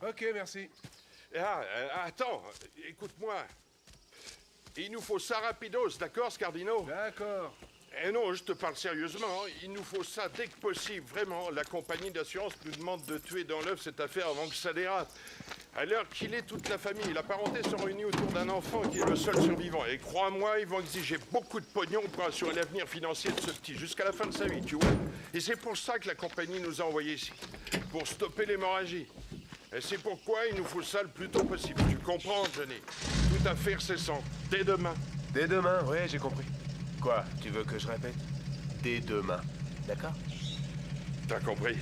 Ok, merci. Ah, attends, écoute-moi. Il nous faut ça rapidos, d'accord, Scardino? D'accord. Eh non, je te parle sérieusement. Il nous faut ça dès que possible, vraiment. La compagnie d'assurance nous demande de tuer dans l'œuf cette affaire avant que ça dérape. À l'heure qu'il est, toute la famille, la parenté sont réunis autour d'un enfant qui est le seul survivant. Et crois-moi, ils vont exiger beaucoup de pognon pour assurer l'avenir financier de ce petit, jusqu'à la fin de sa vie, tu vois. Et c'est pour ça que la compagnie nous a envoyés ici. Pour stopper l'hémorragie. Et c'est pourquoi il nous faut ça le plus tôt possible. Tu comprends, Johnny? Tout à fait cessant. Dès demain. Dès demain, ouais, j'ai compris. Quoi, tu veux que je répète? Dès demain. D'accord? T'as compris.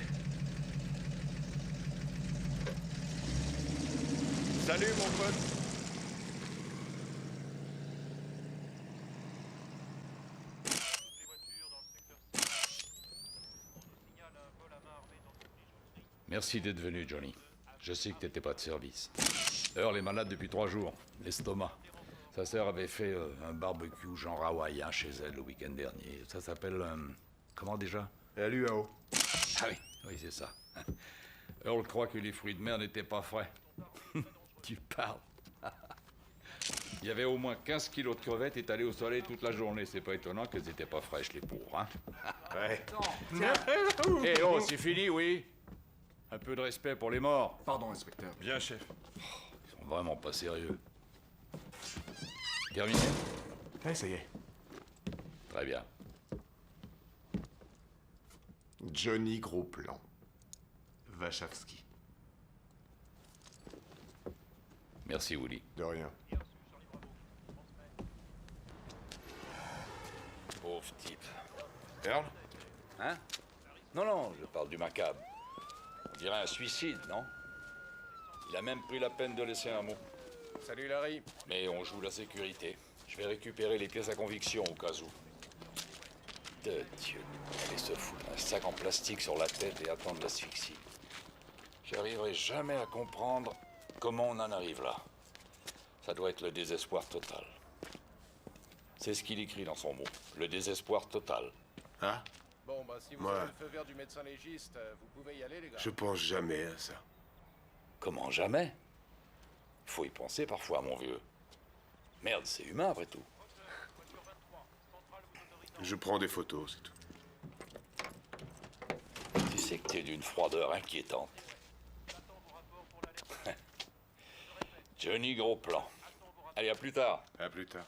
Salut, mon pote. Merci d'être venu, Johnny. Je sais que t'étais pas de service. Earl est malade depuis 3 jours. L'estomac. Sa sœur avait fait un barbecue genre hawaïen chez elle le week-end dernier. Ça s'appelle... comment déjà? La luau. Ah oui, oui, c'est ça. Earl croit que les fruits de mer n'étaient pas frais. Tu parles. Il y avait au moins 15 kilos de crevettes étalées au soleil toute la journée. C'est pas étonnant qu'elles étaient pas fraîches, les pauvres, hein? Ouais. Eh oh, c'est fini, oui? Un peu de respect pour les morts. Pardon, inspecteur. Bien, chef. Ils sont vraiment pas sérieux. Terminé? Ouais, ça y est. Très bien. Johnny Gros Plan. Wachowski. Merci, Woody. De rien. Pauvre type. Earl? Hein? Non, non, je parle du macabre. On dirait un suicide, non? Il a même pris la peine de laisser un mot. Salut, Larry. Mais on joue la sécurité. Je vais récupérer les pièces à conviction au cas où. De Dieu. Aller se foutre un sac en plastique sur la tête et attendre l'asphyxie. J'arriverai jamais à comprendre comment on en arrive là. Ça doit être le désespoir total. C'est ce qu'il écrit dans son mot. Le désespoir total. Hein? Bon, bah, si vous Ouais. avez le feu vert du médecin légiste, vous pouvez y aller, les gars. Je pense jamais à ça. Comment jamais? Il faut y penser parfois, mon vieux. Merde, c'est humain après tout. Je prends des photos, c'est tout. Tu sais que t'es d'une froideur inquiétante. Johnny Gros Plan. Allez, à plus tard. À plus tard.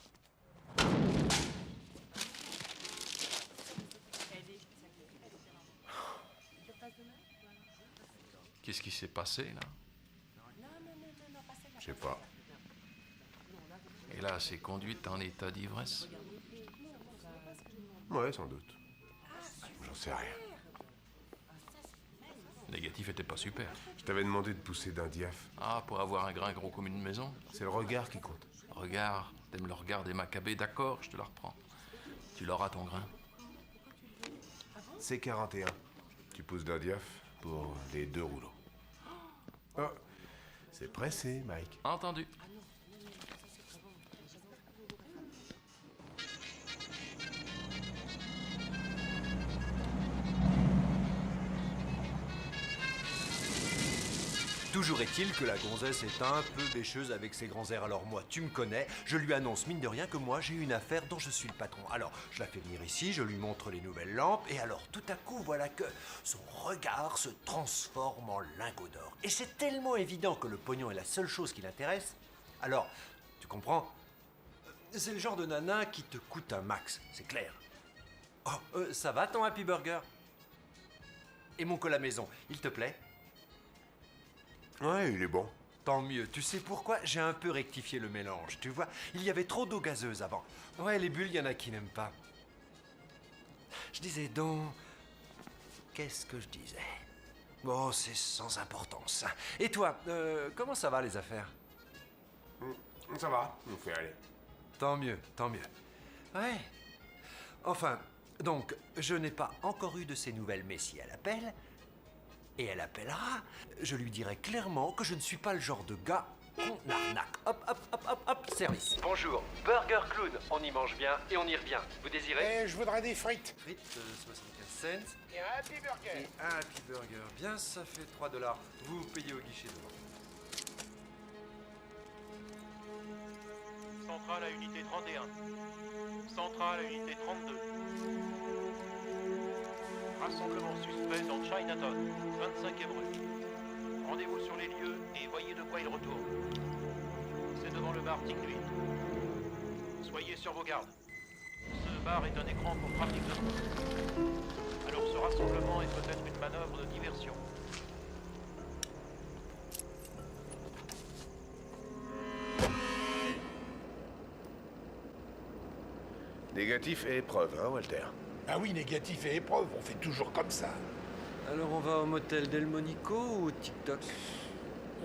Qu'est-ce qui s'est passé, là? Je sais pas. Et là, c'est conduite en état d'ivresse? Ouais, sans doute. J'en sais rien. Le négatif était pas super. Je t'avais demandé de pousser d'un diaph. Ah, pour avoir un grain gros comme une maison? C'est le regard qui compte. Regard, t'aimes le regard des Maccabées, d'accord, je te la reprends. Tu l'auras ton grain. C'est 41. Tu pousses d'un diaph pour les 2 rouleaux. Oh, c'est pressé, Mike. Entendu. Toujours est-il que la gonzesse est un peu bêcheuse avec ses grands airs. Alors moi, tu me connais, je lui annonce mine de rien que moi j'ai une affaire dont je suis le patron. Alors je la fais venir ici, je lui montre les nouvelles lampes, et alors tout à coup voilà que son regard se transforme en lingot d'or. Et c'est tellement évident que le pognon est la seule chose qui l'intéresse. Alors, tu comprends? C'est le genre de nana qui te coûte un max, c'est clair. Oh, ça va ton Happy Burger? Et mon cola maison, il te plaît? Ouais, il est bon. Tant mieux. Tu sais pourquoi? J'ai un peu rectifié le mélange, tu vois. Il y avait trop d'eau gazeuse avant. Ouais, les bulles, il y en a qui n'aiment pas. Je disais donc... Qu'est-ce que je disais? Bon, c'est sans importance. Et toi, comment ça va les affaires? Ça va, on fait aller. Tant mieux, tant mieux. Ouais. Enfin, donc, je n'ai pas encore eu de ces nouvelles, mais si elle appelle... Et elle appellera, je lui dirai clairement que je ne suis pas le genre de gars qu'on arnaque. Hop, hop, hop, hop, hop, service. Bonjour, Burger Clown, on y mange bien et on y revient. Vous désirez? Je voudrais des frites. Frites, 75 cents. Et un Happy Burger. Et un Happy Burger. Bien, ça fait $3. Vous payez au guichet devant. centrale à unité 31. Centrale à unité 32. Rassemblement suspect dans Chinatown, 25e rue. Rendez-vous sur les lieux et voyez de quoi il retourne. C'est devant le bar Tignuit. Soyez sur vos gardes. Ce bar est un écran pour trafic de drogue. Alors ce rassemblement est peut-être une manœuvre de diversion. Négatif et épreuve, hein, Walter? Ah oui, négatif et épreuve, on fait toujours comme ça. Alors on va au motel Delmonico ou au TikTok?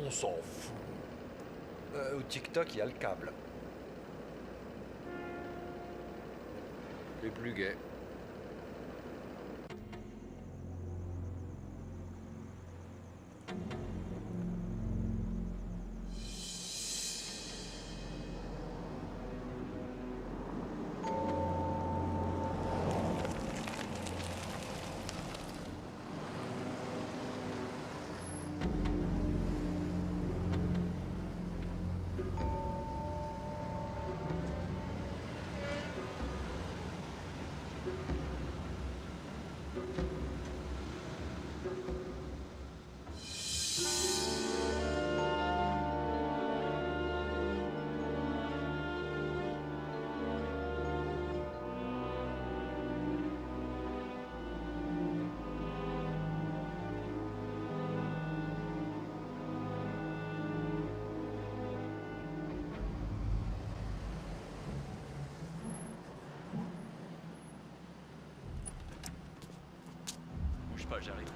On s'en fout. Au TikTok, il y a le câble. Les plus gais. Bouge pas, j'arrive.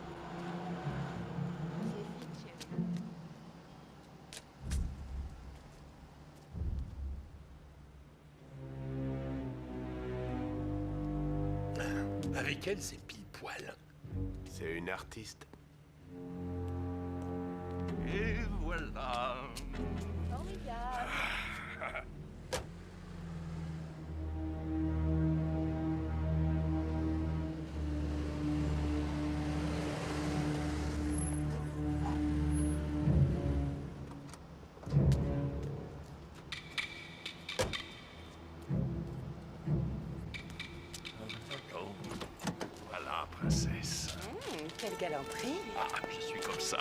Avec elle, c'est pile poil. C'est une artiste. Et voilà. Voilà, princesse. Quelle galanterie. Ah, je suis comme ça.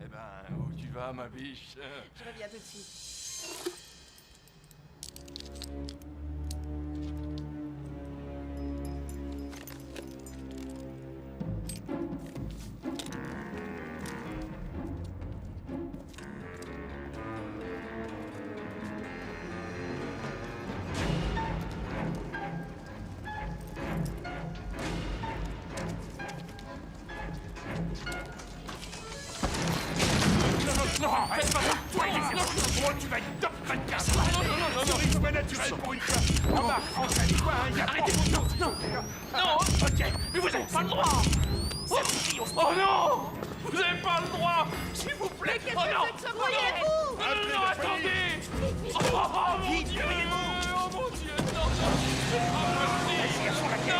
Eh ben, où tu vas, ma biche? Je reviens tout de suite. Non, faites pas ça. Toi, il est bon, tu vas être top 24. Non, rythme naturel pour une fois. Remarque, entraîne-toi, il y a arrêtez, non, ok, mais vous avez pas le droit. Oh non, vous avez pas le droit, s'il vous plaît. Qu'est-ce que c'est que ce voyez-vous? Non, Oh attendez. mon Dieu! Oh mon Dieu! Non, Vas-y, à fond la caisse.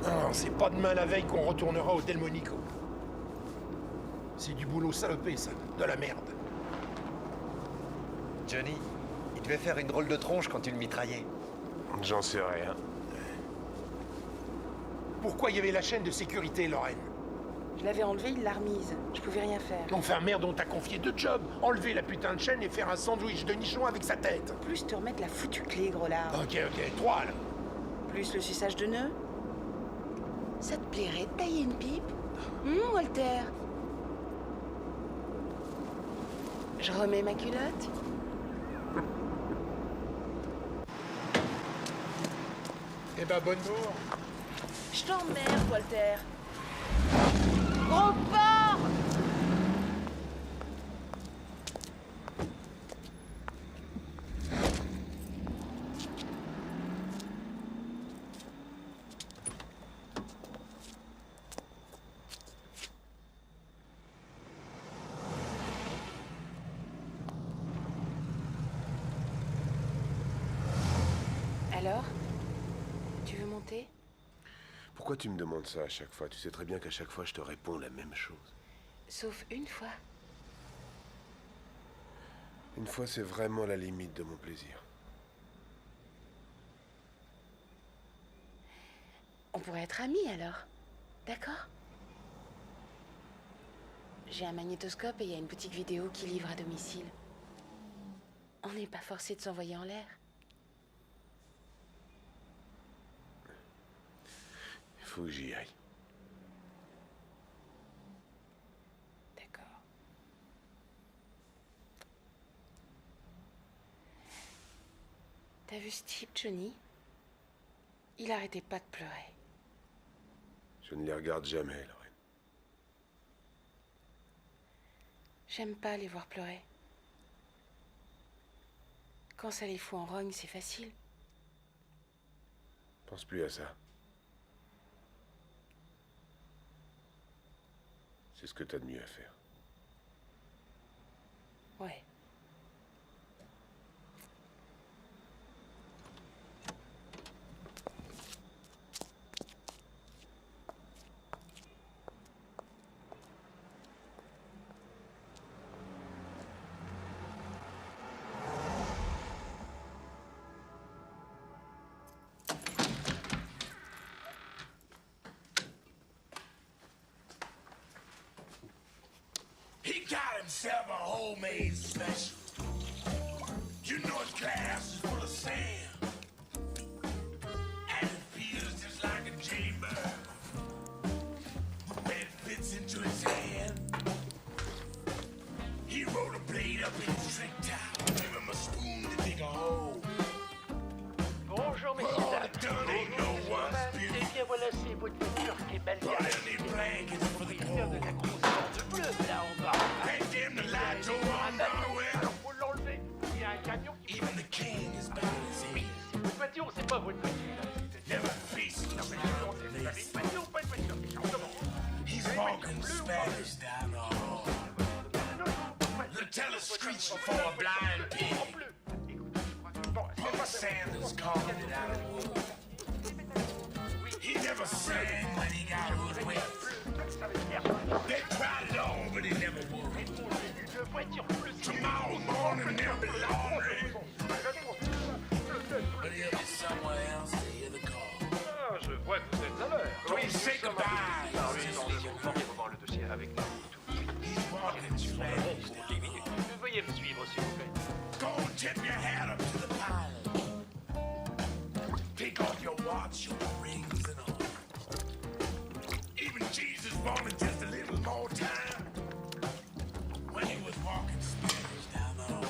Non, c'est pas demain la veille qu'on retournera au Delmonico. C'est du boulot salopé, ça. De la merde. Johnny, il devait faire une drôle de tronche quand tu le mitraillais. J'en sais rien. Pourquoi il y avait la chaîne de sécurité, Lorraine? Je l'avais enlevée, il l'a remise. Je pouvais rien faire. Enfin merde, on t'a confié 2 jobs. Enlever la putain de chaîne et faire un sandwich de nichon avec sa tête. Plus te remettre la foutue clé, gros lard. Ok, 3 là. Plus le suçage de nœuds. Ça te plairait de tailler une pipe? Walter? Je remets ma culotte? Eh ben, bonne bourre. Je t'emmerde, Walter. Gros porc! Alors? Tu veux monter? Pourquoi tu me demandes ça à chaque fois? Tu sais très bien qu'à chaque fois, je te réponds la même chose. Sauf une fois. Une fois, c'est vraiment la limite de mon plaisir. On pourrait être amis alors. D'accord? J'ai un magnétoscope et il y a une boutique vidéo qui livre à domicile. On n'est pas forcé de s'envoyer en l'air. Il faut que j'y aille. D'accord. T'as vu ce type, Johnny? Il arrêtait pas de pleurer. Je ne les regarde jamais, Lorraine. J'aime pas les voir pleurer. Quand ça les fout en rogne, c'est facile. Pense plus à ça. C'est ce que t'as de mieux à faire. Ouais. He got himself a homemade special. You know his glass is full of sand. And it feels just like a chamber. When it fits into his hand. He rolled a blade up in his trick towel. Gave him a spoon to dig a hole. Bonjour, Well, messieurs, all dames. it done ain't no one's Eh business. bien, voilà, c'est votre voiture qui est mal But garée. any blankets for the Faire de cold. la grosse bande bleue, là, en bas. Hey, damn, the lights are on now, well. Alors, faut l'enlever. Il y a un camion qui... Even the king is bowing his head. Votre voiture, c'est pas votre voiture. Never feasts Non, mais on vous avez une this. voiture ou pas une voiture? Comment? He's walking Spanish down the hall. The teller screeched for a blind pig. En bleu. Écoutez, je crois que... Bon, c'est But pas Sanders called it out of wood. He never sang when he got hoodwinked. ça veut dire They tried it on, but it never worked. une voiture plus... Tomorrow morning there'll be laundry. But he'll be somewhere else to hear the call. Ah, je vois que vous êtes à l'heure. Don't say goodbye. Ah oui, dans 2 secondes, venez revoir le dossier avec nous. He's walking Spanish down the hall. Veuillez me suivre, s'il vous plaît. Go and tip your hat up to the pilot. Take off your watch, your rings and all. Even Jesus wanted just a little more time when he was walking Spanish down the hall.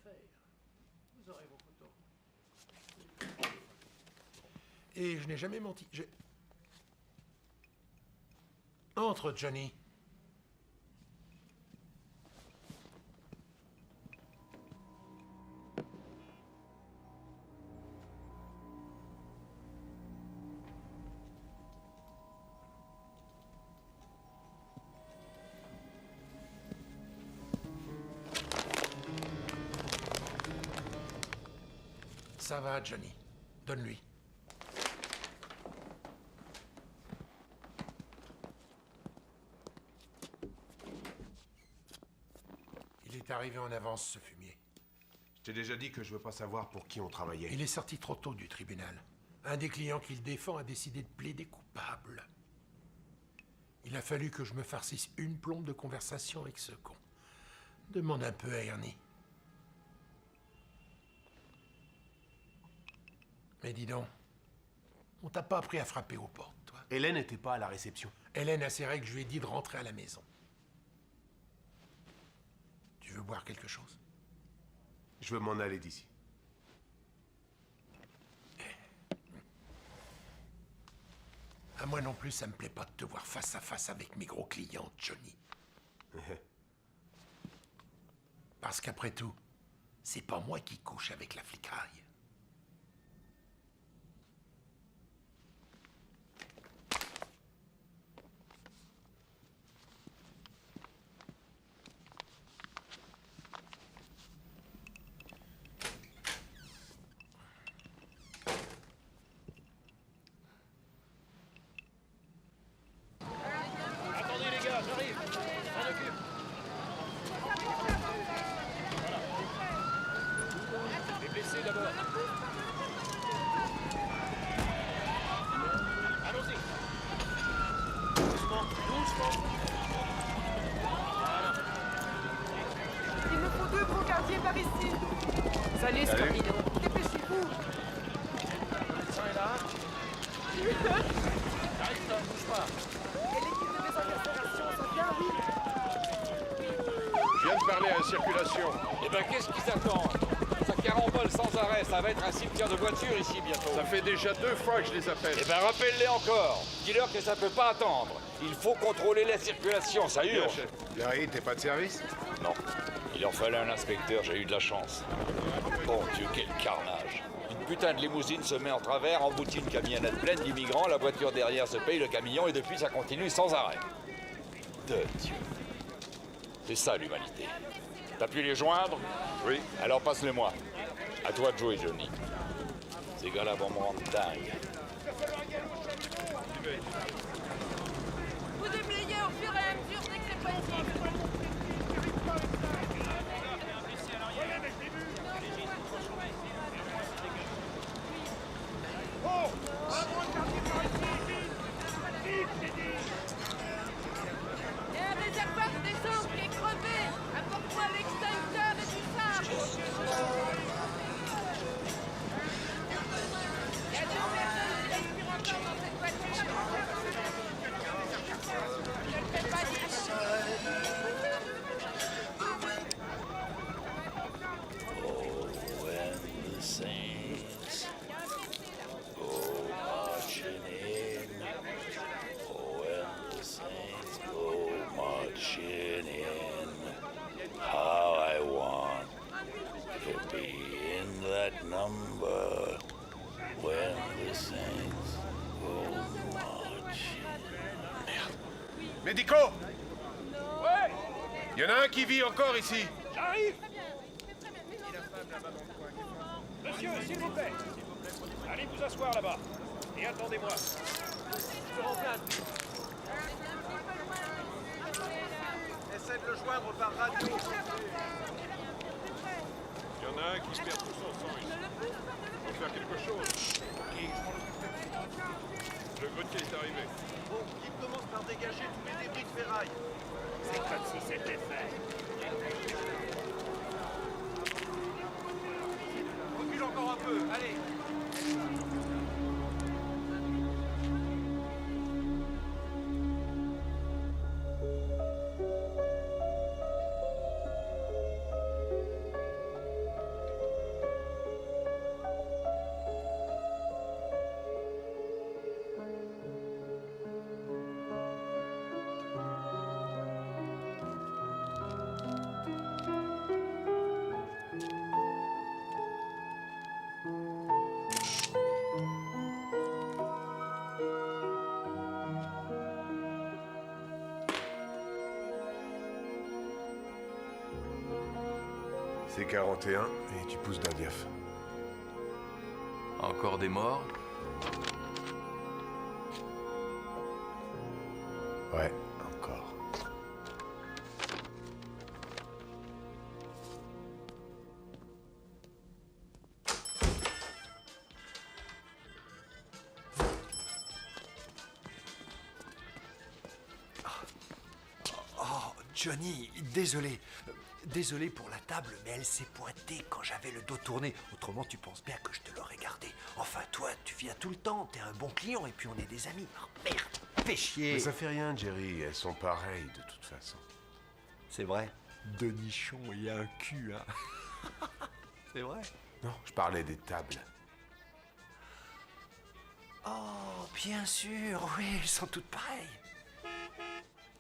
faire. Vous aurez vos photos. Et je n'ai jamais menti. Entre, Johnny. Ça va, Johnny. Donne-lui. Il est arrivé en avance, ce fumier. Je t'ai déjà dit que je veux pas savoir pour qui on travaillait. Il est sorti trop tôt du tribunal. Un des clients qu'il défend a décidé de plaider coupable. Il a fallu que je me farcisse une plombe de conversation avec ce con. Demande un peu à Ernie. Mais dis donc, on t'a pas appris à frapper aux portes, toi. Hélène n'était pas à la réception. Hélène a ses règles, je lui ai dit de rentrer à la maison. Tu veux boire quelque chose? Je veux m'en aller d'ici. À moi non plus, ça me plaît pas de te voir face à face avec mes gros clients, Johnny. Parce qu'après tout, c'est pas moi qui couche avec la flicaille. Attendez les gars, j'arrive. Je m'en occupe. Voilà. Les blessés d'abord. Allons-y. Doucement, doucement. Voilà. Il me faut 2 brancardiers par ici. Salut, Scorpido. Dépêchez-vous. Le médecin est là. J'arrive, Tom, bouge pas. Et l'équipe de désincarcération, ça vient, oui. Je viens de parler à la circulation. Eh ben, qu'est-ce qu'ils attendent? Ça carambole sans arrêt, ça va être un cimetière de voitures ici bientôt. Ça fait déjà 2 fois que je les appelle. Eh ben, rappelle-les encore. Dis-leur que ça peut pas attendre. Il faut contrôler la circulation, ça urge. Larry, t'es pas de service? Non. Il en fallait un inspecteur, j'ai eu de la chance. Bon Dieu, quel carnage. Une putain de limousine se met en travers, emboutit une camionnette pleine d'immigrants, la voiture derrière se paye le camion et depuis ça continue sans arrêt. De Dieu. C'est ça l'humanité. T'as pu les joindre? Oui. Alors passe-les-moi. À toi de jouer, Johnny. Ces gars-là vont me rendre dingue. Vous déblayez au fur et à mesure dès que c'est possible. Et un réservoir d'essence qui est crevé. Apporte-moi l'extincteur et du phare. Il y a 2 personnes qui respirent encore dans cette voiture. Je ne fais pas dire. When the saints go marching in, oh, when the saints go marching in, how I want to be in that number when the saints go marching. Médico! Ouais, Il y en a un qui vit encore ici. j'arrive. Monsieur, s'il vous plaît. Allez vous asseoir là-bas. Et attendez-moi. Je remplace. Essaie de le joindre par radio. Il y en a un qui perd tout son sang ici. Faut faire quelque chose. Le grutier est arrivé. Bon, qui commence par dégager tous les débris de ferraille. C'est comme si c'était fait. Recule encore un peu, allez. T-41 et tu pousses d'un diaph. Encore des morts? Ouais, encore. Oh, Johnny, désolé. Désolé pour la table, mais elle s'est pointée quand j'avais le dos tourné. Autrement, tu penses bien que je te l'aurais gardé. Enfin, toi, tu viens tout le temps, t'es un bon client et puis on est des amis. Oh, merde, fais chier. Mais ça fait rien, Jerry, elles sont pareilles de toute façon. C'est vrai, deux nichons et un cul, hein. C'est vrai. Non, je parlais des tables. Oh, bien sûr, oui, elles sont toutes pareilles.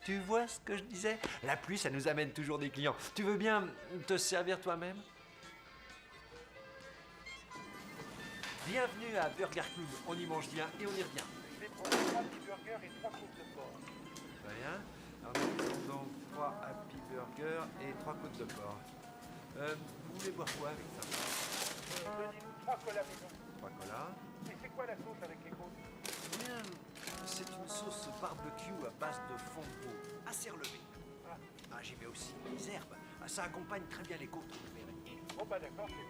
Tu vois ce que je disais? La pluie, ça nous amène toujours des clients. Tu veux bien te servir toi-même? Bienvenue à Burger Club. On y mange bien et on y revient. Je vais prendre 3 petits burgers et 3 côtes de porc. Très bien. Alors, nous avons donc 3 Happy Burgers et 3 côtes de porc. Vous voulez boire quoi avec ça? Donnez-nous 3 colas maison. 3 colas. Et c'est quoi la sauce avec les côtes? Bien, c'est une sauce barbecue à base de fond de veau, assez relevée. Ah, j'y mets aussi des herbes. Ah, ça accompagne très bien les côtes, vous verrez. Bon bah d'accord, c'est bien.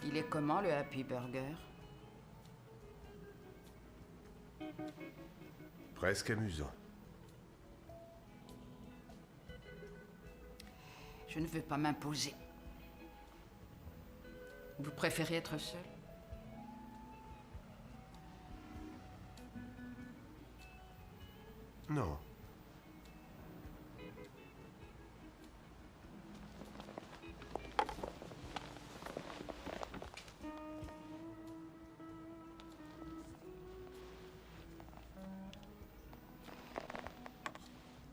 Il est comment le Happy Burger? Presque amusant. Je ne veux pas m'imposer. Vous préférez être seul? Non.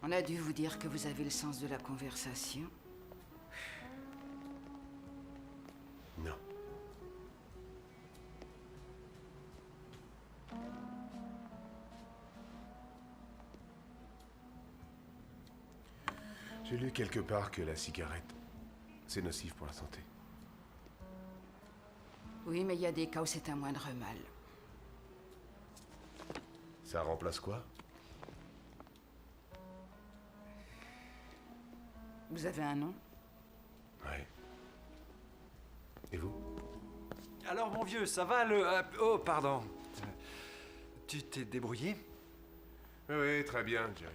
On a dû vous dire que vous avez le sens de la conversation. Non. J'ai lu quelque part que la cigarette, c'est nocif pour la santé. Oui, mais il y a des cas où c'est un moindre mal. Ça remplace quoi? Vous avez un nom? Ouais. Et vous? Alors, mon vieux, ça va le... Oh, pardon. Tu t'es débrouillé? Oui, très bien, Jerry.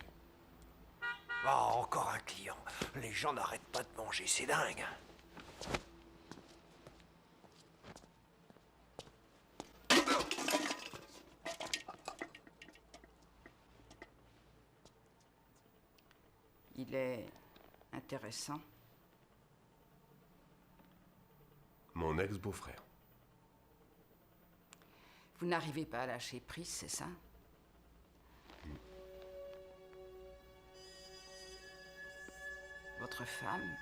Oh, encore un client. Les gens n'arrêtent pas de manger, c'est dingue. Il est intéressant. Mon ex-beau-frère. Vous n'arrivez pas à lâcher prise, c'est ça? Votre femme?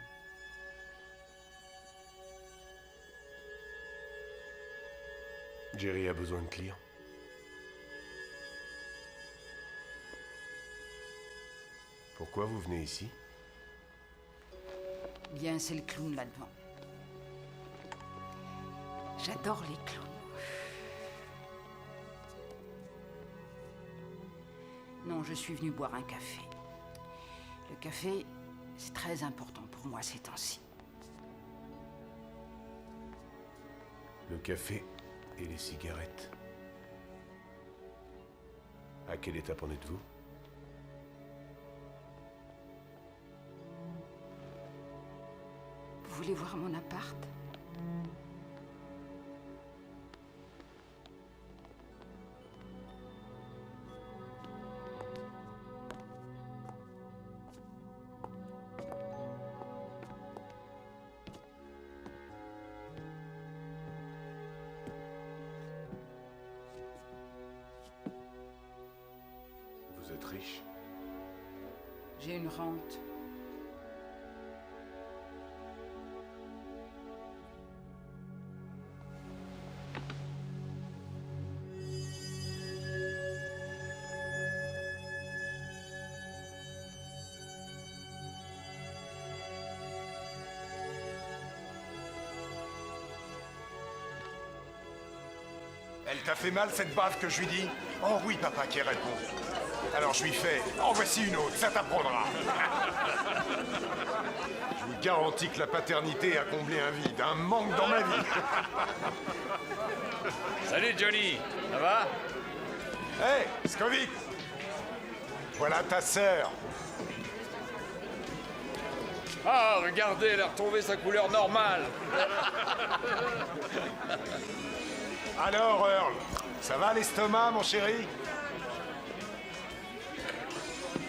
Jerry a besoin de clients. Pourquoi vous venez ici? Bien, c'est le clown là-devant. J'adore les clowns. Non, je suis venue boire un café. Le café, c'est très important pour moi ces temps-ci. Le café et les cigarettes. À quelle étape en êtes-vous? voulez voir mon appart? Vous êtes riche? J'ai une rente. Elle t'a fait mal, cette baffe que je lui dis? Oh oui, papa qui répond. Alors je lui fais, en voici une autre, ça t'apprendra. Je vous garantis que la paternité a comblé un vide, un manque dans ma vie. Salut Johnny, ça va? Hé, Scovic! Voilà ta sœur. Ah, regardez, elle a retrouvé sa couleur normale. Alors, Earl, ça va l'estomac, mon chéri?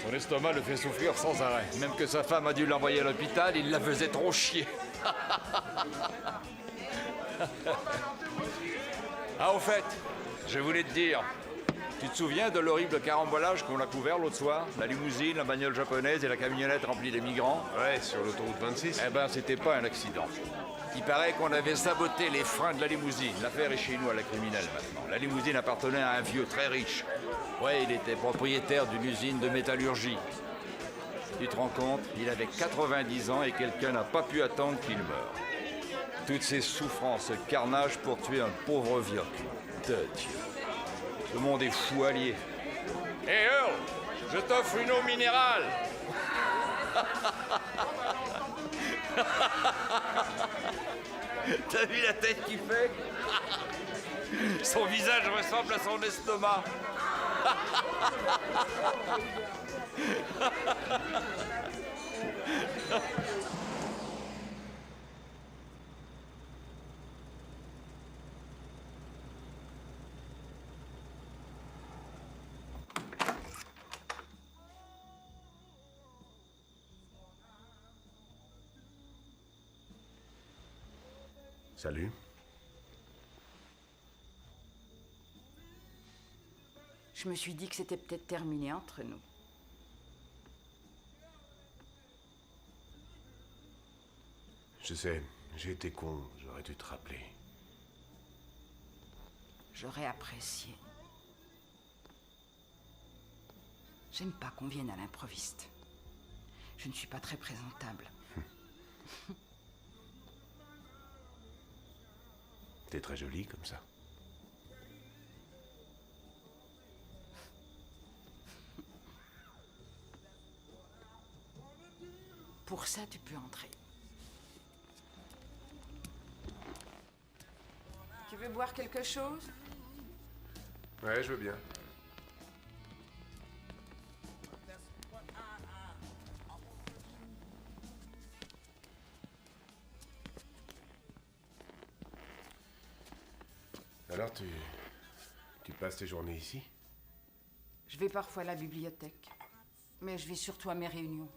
Son estomac le fait souffrir sans arrêt. Même que sa femme a dû l'envoyer à l'hôpital, il la faisait trop chier. Ah, au fait, je voulais te dire, tu te souviens de l'horrible carambolage qu'on a couvert l'autre soir? La limousine, la bagnole japonaise et la camionnette remplie de migrants? Ouais, sur l'autoroute 26. Eh ben, c'était pas un accident. Il paraît qu'on avait saboté les freins de la limousine. L'affaire est chez nous à la criminelle maintenant. La limousine appartenait à un vieux très riche. Ouais, il était propriétaire d'une usine de métallurgie. Tu te rends compte? Il avait 90 ans et quelqu'un n'a pas pu attendre qu'il meure. Toutes ces souffrances, ce carnage pour tuer un pauvre vioc. De Dieu. Le monde est fou allié. Hé Earl, je t'offre une eau minérale. T'as vu la tête qu'il fait? Son visage ressemble à son estomac. Salut. Je me suis dit que c'était peut-être terminé entre nous. Je sais, j'ai été con, j'aurais dû te rappeler. J'aurais apprécié. J'aime pas qu'on vienne à l'improviste. Je ne suis pas très présentable. T'es très jolie comme ça. Pour ça, tu peux entrer. Tu veux boire quelque chose? Ouais, je veux bien. Alors, tu passes tes journées ici? Je vais parfois à la bibliothèque, mais je vais surtout à mes réunions.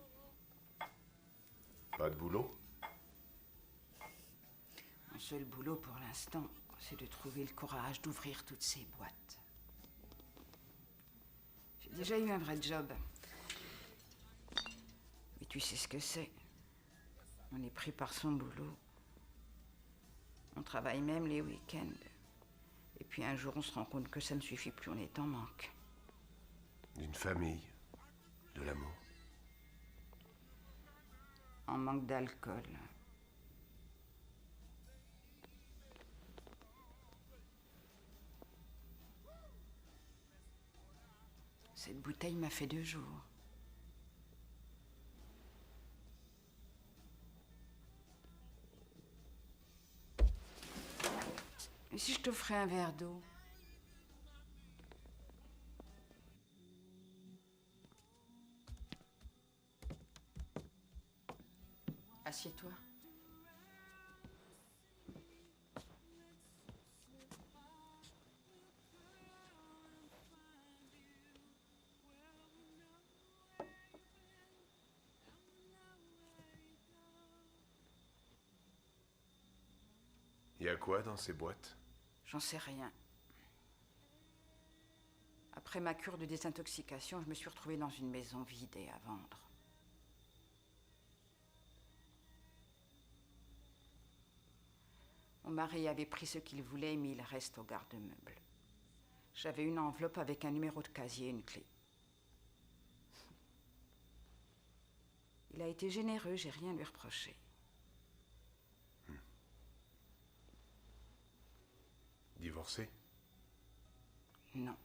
Pas de boulot? Mon seul boulot pour l'instant, c'est de trouver le courage d'ouvrir toutes ces boîtes. J'ai déjà eu un vrai job. Mais tu sais ce que c'est. On est pris par son boulot. On travaille même les week-ends. Et puis un jour, on se rend compte que ça ne suffit plus, on est en manque. D'une famille, de l'amour. En manque d'alcool. Cette bouteille m'a fait 2 jours. Et si je t'offrais un verre d'eau? Assieds-toi. Y a quoi dans ces boîtes? J'en sais rien. Après ma cure de désintoxication, je me suis retrouvée dans une maison vide et à vendre. Mon mari avait pris ce qu'il voulait et mis le reste au garde-meuble. J'avais une enveloppe avec un numéro de casier et une clé. Il a été généreux, j'ai rien à lui reprocher. Divorcé? Non.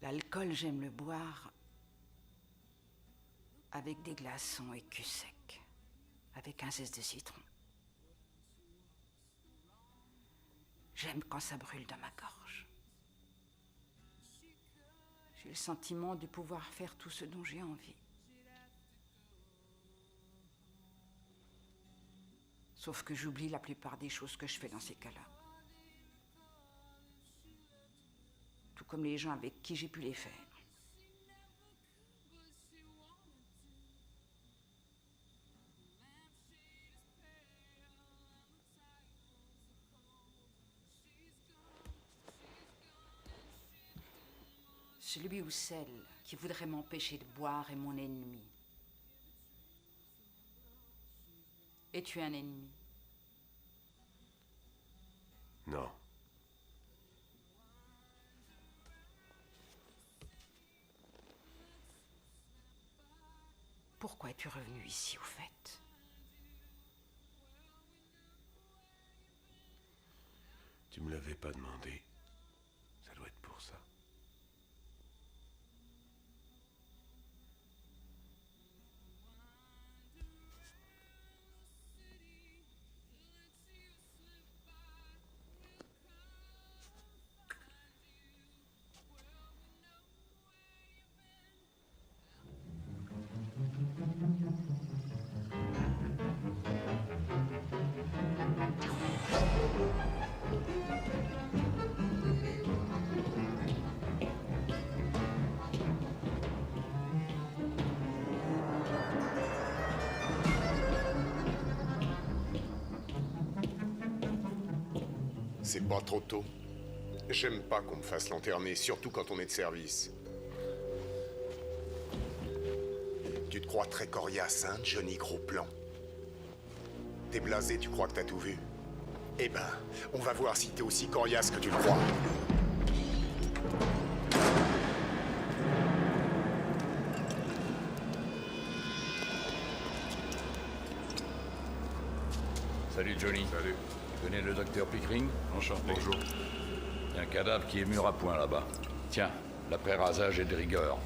L'alcool, j'aime le boire avec des glaçons et cul sec, avec un zeste de citron. J'aime quand ça brûle dans ma gorge. J'ai le sentiment de pouvoir faire tout ce dont j'ai envie. Sauf que j'oublie la plupart des choses que je fais dans ces cas-là. Tout comme les gens avec qui j'ai pu les faire. Celui ou celle qui voudrait m'empêcher de boire est mon ennemi. Es-tu un ennemi? Non. Pourquoi es-tu revenu ici, au fait? Tu me l'avais pas demandé. Ça doit être pour ça. C'est pas trop tôt. J'aime pas qu'on me fasse lanterner, surtout quand on est de service. Tu te crois très coriace, hein, Johnny Gros Plan? T'es blasé, tu crois que t'as tout vu? Eh ben, on va voir si t'es aussi coriace que tu le crois. Salut Johnny. Salut. Tu connais le docteur Pickering? Enchanté. Bonjour. Il y a un cadavre qui est mûr à point là-bas. Tiens, l'après-rasage est de rigueur.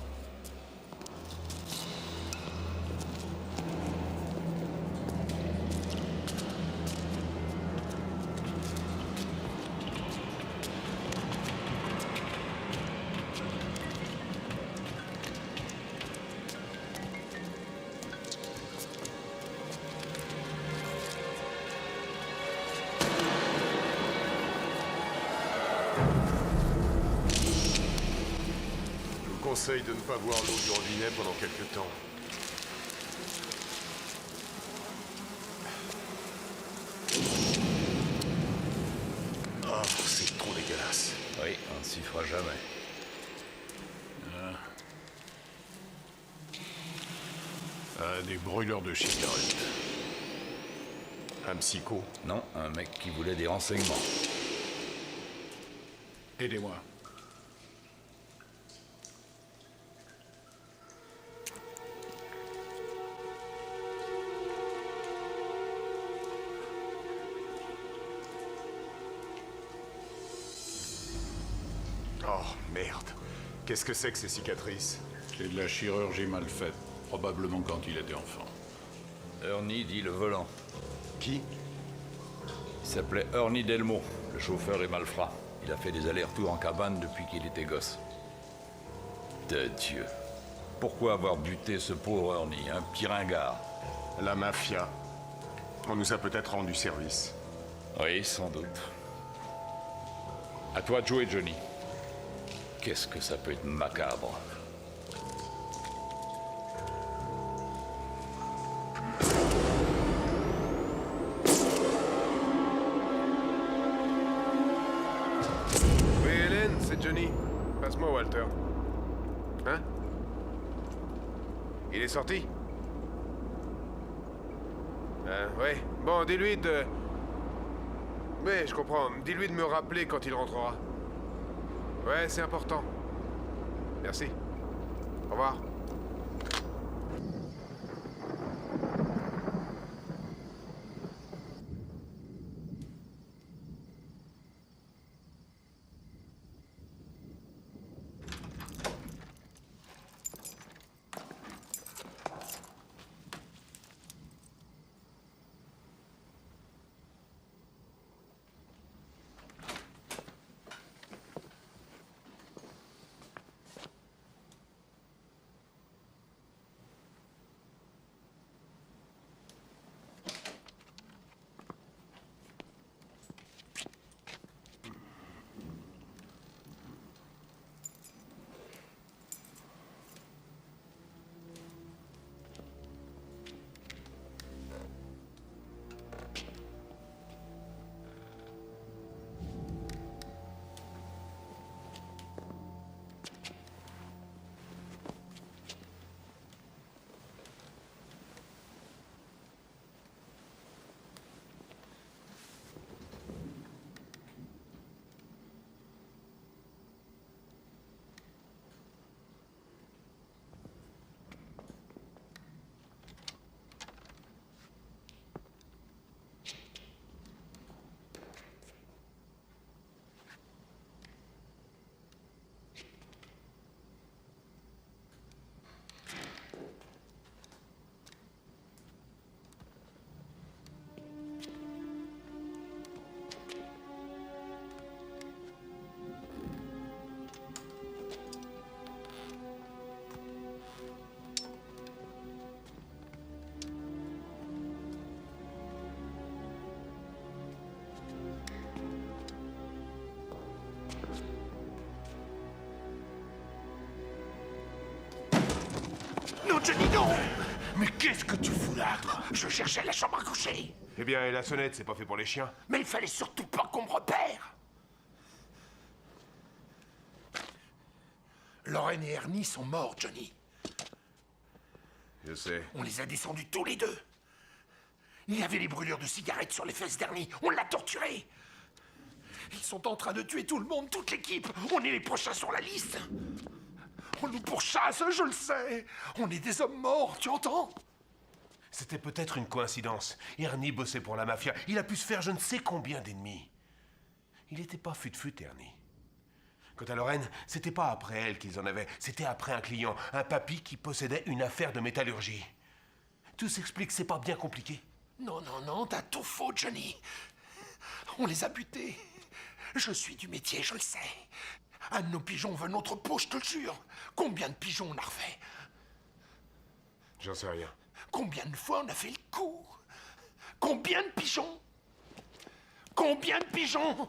Conseille de ne pas boire l'eau du robinet pendant quelque temps. Oh, c'est trop dégueulasse. Oui, on ne s'y fera jamais. Des brûleurs de cigarettes. Un psycho? Non, un mec qui voulait des renseignements. Aidez-moi. Oh, merde. Qu'est-ce que c'est que ces cicatrices? C'est de la chirurgie mal faite, probablement quand il était enfant. Ernie dit le volant. Qui? Il s'appelait Ernie Delmo. Le chauffeur est malfrat. Il a fait des allers-retours en cabane depuis qu'il était gosse. De Dieu. Pourquoi avoir buté ce pauvre Ernie, un petit ringard? La mafia. On nous a peut-être rendu service. Oui, sans doute. À toi de jouer, Johnny. Qu'est-ce que ça peut être macabre. Johnny, passe-moi Walter. Hein? Il est sorti? Ouais. Bon, dis-lui de... Ouais, je comprends. Dis-lui de me rappeler quand il rentrera. Ouais, c'est important. Merci. Au revoir. Non, Johnny, non! Mais qu'est-ce que tu fous là, toi? Je cherchais la chambre à coucher. Eh bien, et la sonnette, c'est pas fait pour les chiens. Mais il fallait surtout pas qu'on me repère. Lorraine et Ernie sont morts, Johnny. Je sais. On les a descendus tous les deux. Il y avait les brûlures de cigarettes sur les fesses d'Ernie. On l'a torturé. Ils sont en train de tuer tout le monde, toute l'équipe. On est les prochains sur la liste. On nous pourchasse, je le sais. On est des hommes morts, tu entends? C'était peut-être une coïncidence. Ernie bossait pour la mafia. Il a pu se faire je ne sais combien d'ennemis. Il n'était pas fut-fut, Ernie. Quant à Lorraine, c'était pas après elle qu'ils en avaient. C'était après un client, un papy qui possédait une affaire de métallurgie. Tout s'explique, c'est pas bien compliqué. Non, non, non, t'as tout faux, Johnny. On les a butés. Je suis du métier, je le sais. Un de nos pigeons veut notre peau, je te le jure. Combien de pigeons on a refait? J'en sais rien. Combien de fois on a fait le coup? Combien de pigeons? Combien de pigeons?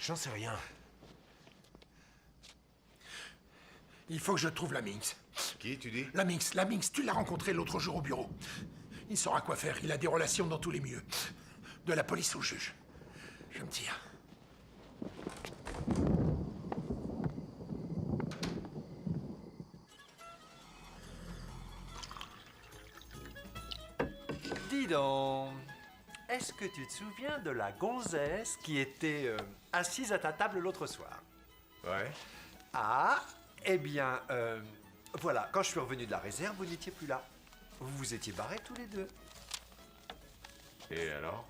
J'en sais rien. Il faut que je trouve la Minx. Qui, tu dis? La Minx, tu l'as rencontré l'autre jour au bureau. Il saura quoi faire, il a des relations dans tous les milieux. De la police au juge. Je me tire. Dis donc, est-ce que tu te souviens de la gonzesse qui était assise à ta table l'autre soir? Ouais. Ah, eh bien, voilà, quand je suis revenu de la réserve, vous n'étiez plus là. Vous vous étiez barrés tous les deux. Et alors?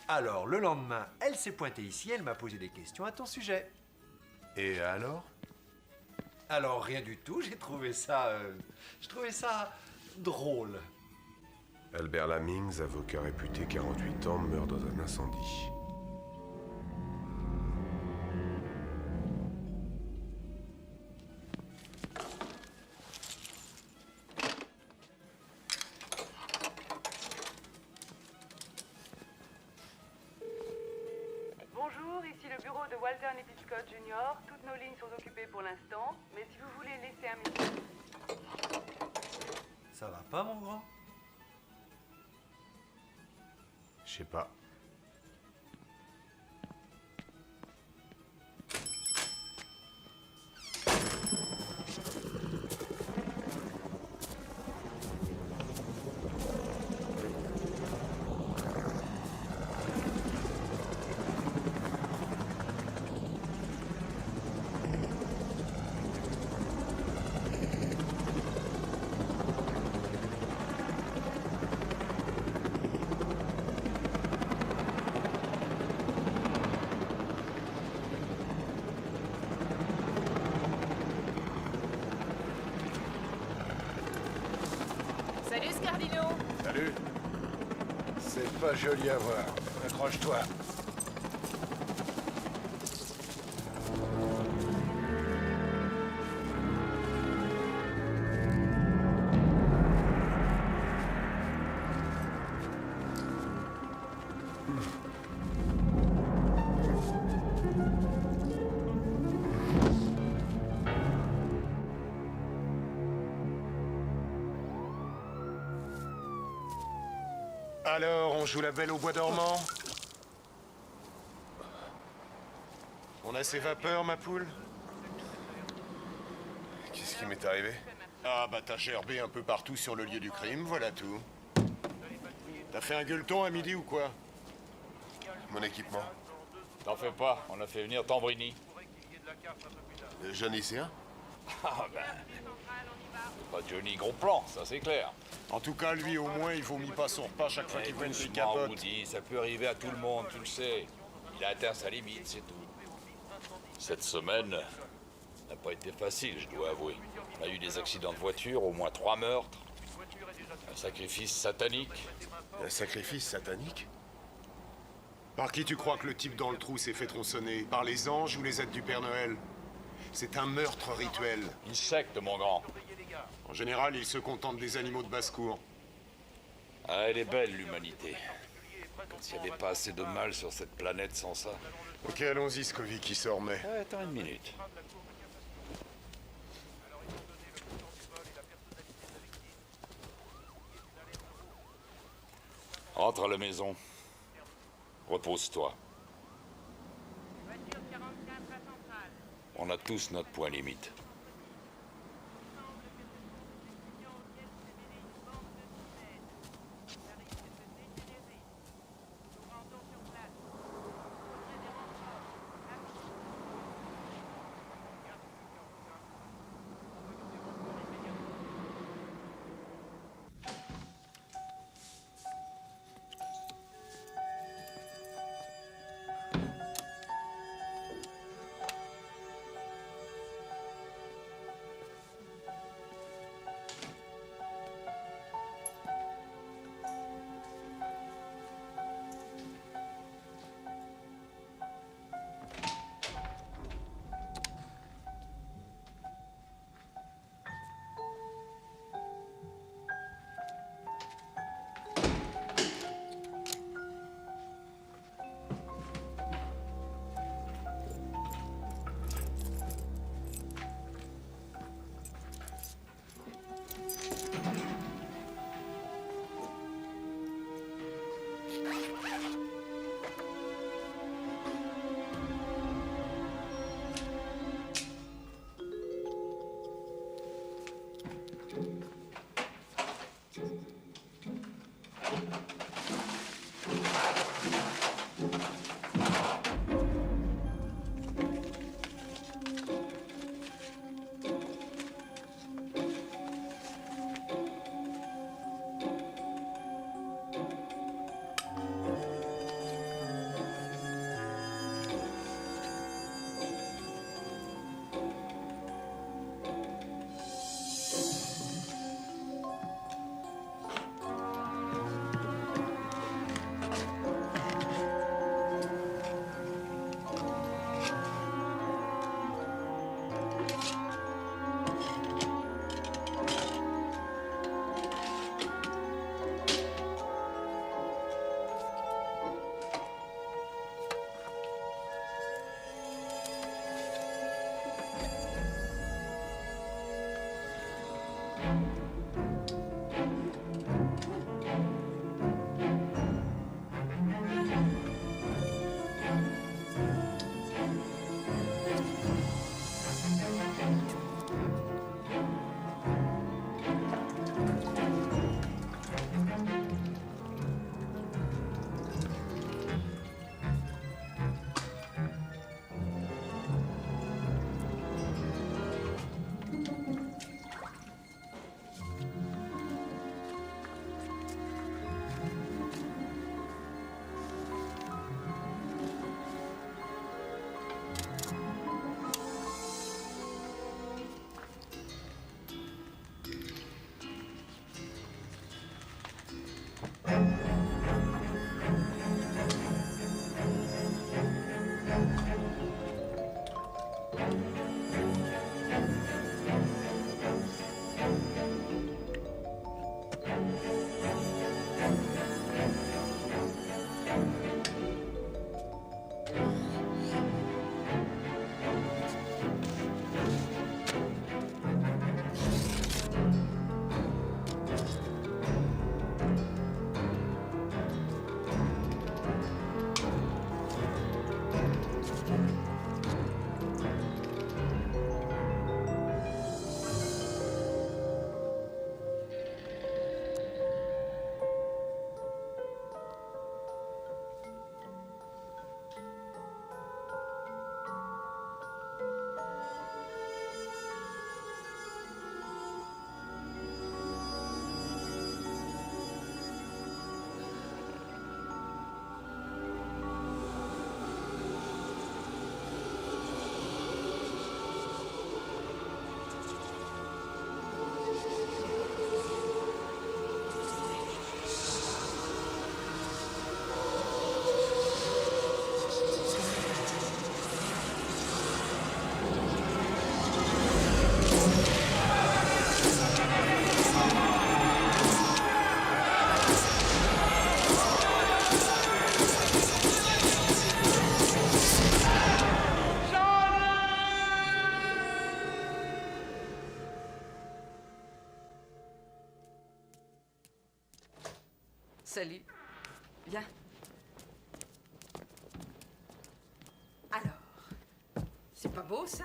Alors, le lendemain, elle s'est pointée ici, elle m'a posé des questions à ton sujet. Et alors? Alors, rien du tout, j'ai trouvé ça drôle. Albert Lamings, avocat réputé 48 ans, meurt dans un incendie. Bonjour, ici le bureau de Walter Nippy Scott Jr. Toutes nos lignes sont occupées pour l'instant, mais si vous voulez laisser un message... Ça va pas, mon grand? Je sais pas. Cardino. Salut. C'est pas joli à voir. Accroche-toi. Alors, on joue la belle au bois dormant? On a ces vapeurs, ma poule? Qu'est-ce qui m'est arrivé? Ah bah t'as gerbé un peu partout sur le lieu du crime, voilà tout. T'as fait un gueuleton à midi ou quoi? Mon équipement. T'en fais pas, on a fait venir Tambrini. Le jeune lycéen? Ah ben... C'est pas Johnny Gros Plan, ça c'est clair. En tout cas, lui au moins, il vomit pas son repas chaque fois qu'il voit une fille doucement, capote. Woody, ça peut arriver à tout le monde, tu le sais. Il a atteint sa limite, c'est tout. Cette semaine n'a pas été facile, je dois avouer. On a eu des accidents de voiture, au moins 3 meurtres. Un sacrifice satanique. Un sacrifice satanique? Par qui tu crois que le type dans le trou s'est fait tronçonner? Par les anges ou les aides du Père Noël? C'est un meurtre rituel. Une secte, mon grand. En général, ils se contentent des animaux de basse-cour. Ah, elle est belle, l'humanité. Comme s'il n'y avait pas assez de mal sur cette planète sans ça. Ok, allons-y, Scovy, qui s'en remet. Attends une minute. Rentre à la maison. Repose-toi. On a tous notre point limite. Salut. Viens. Alors, c'est pas beau, ça?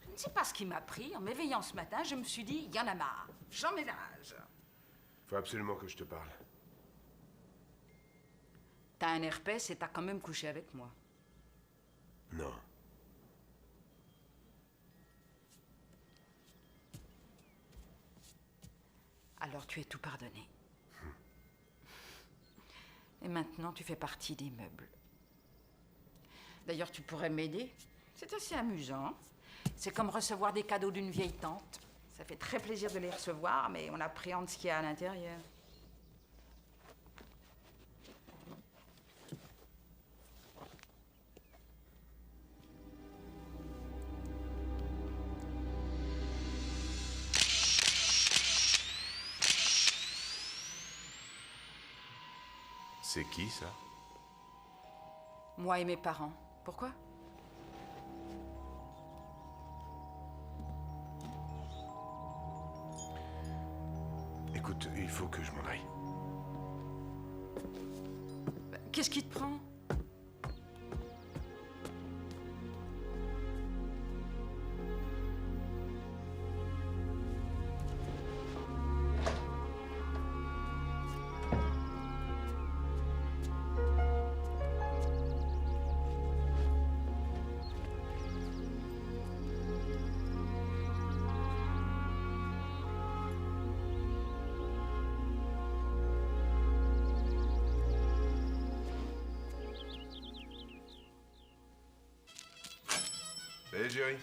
Je ne sais pas ce qui m'a pris. En m'éveillant ce matin, je me suis dit, il y en a marre. J'emménage. Faut absolument que je te parle. T'as un herpès et t'as quand même couché avec moi. Non. Alors tu es tout pardonné. Et maintenant, tu fais partie des meubles. D'ailleurs, tu pourrais m'aider. C'est assez amusant. C'est comme recevoir des cadeaux d'une vieille tante. Ça fait très plaisir de les recevoir, mais on appréhende ce qu'il y a à l'intérieur. C'est qui, ça? Moi et mes parents. Pourquoi? Écoute, il faut que je m'en aille. Qu'est-ce qui te prend? Hé, Jerry.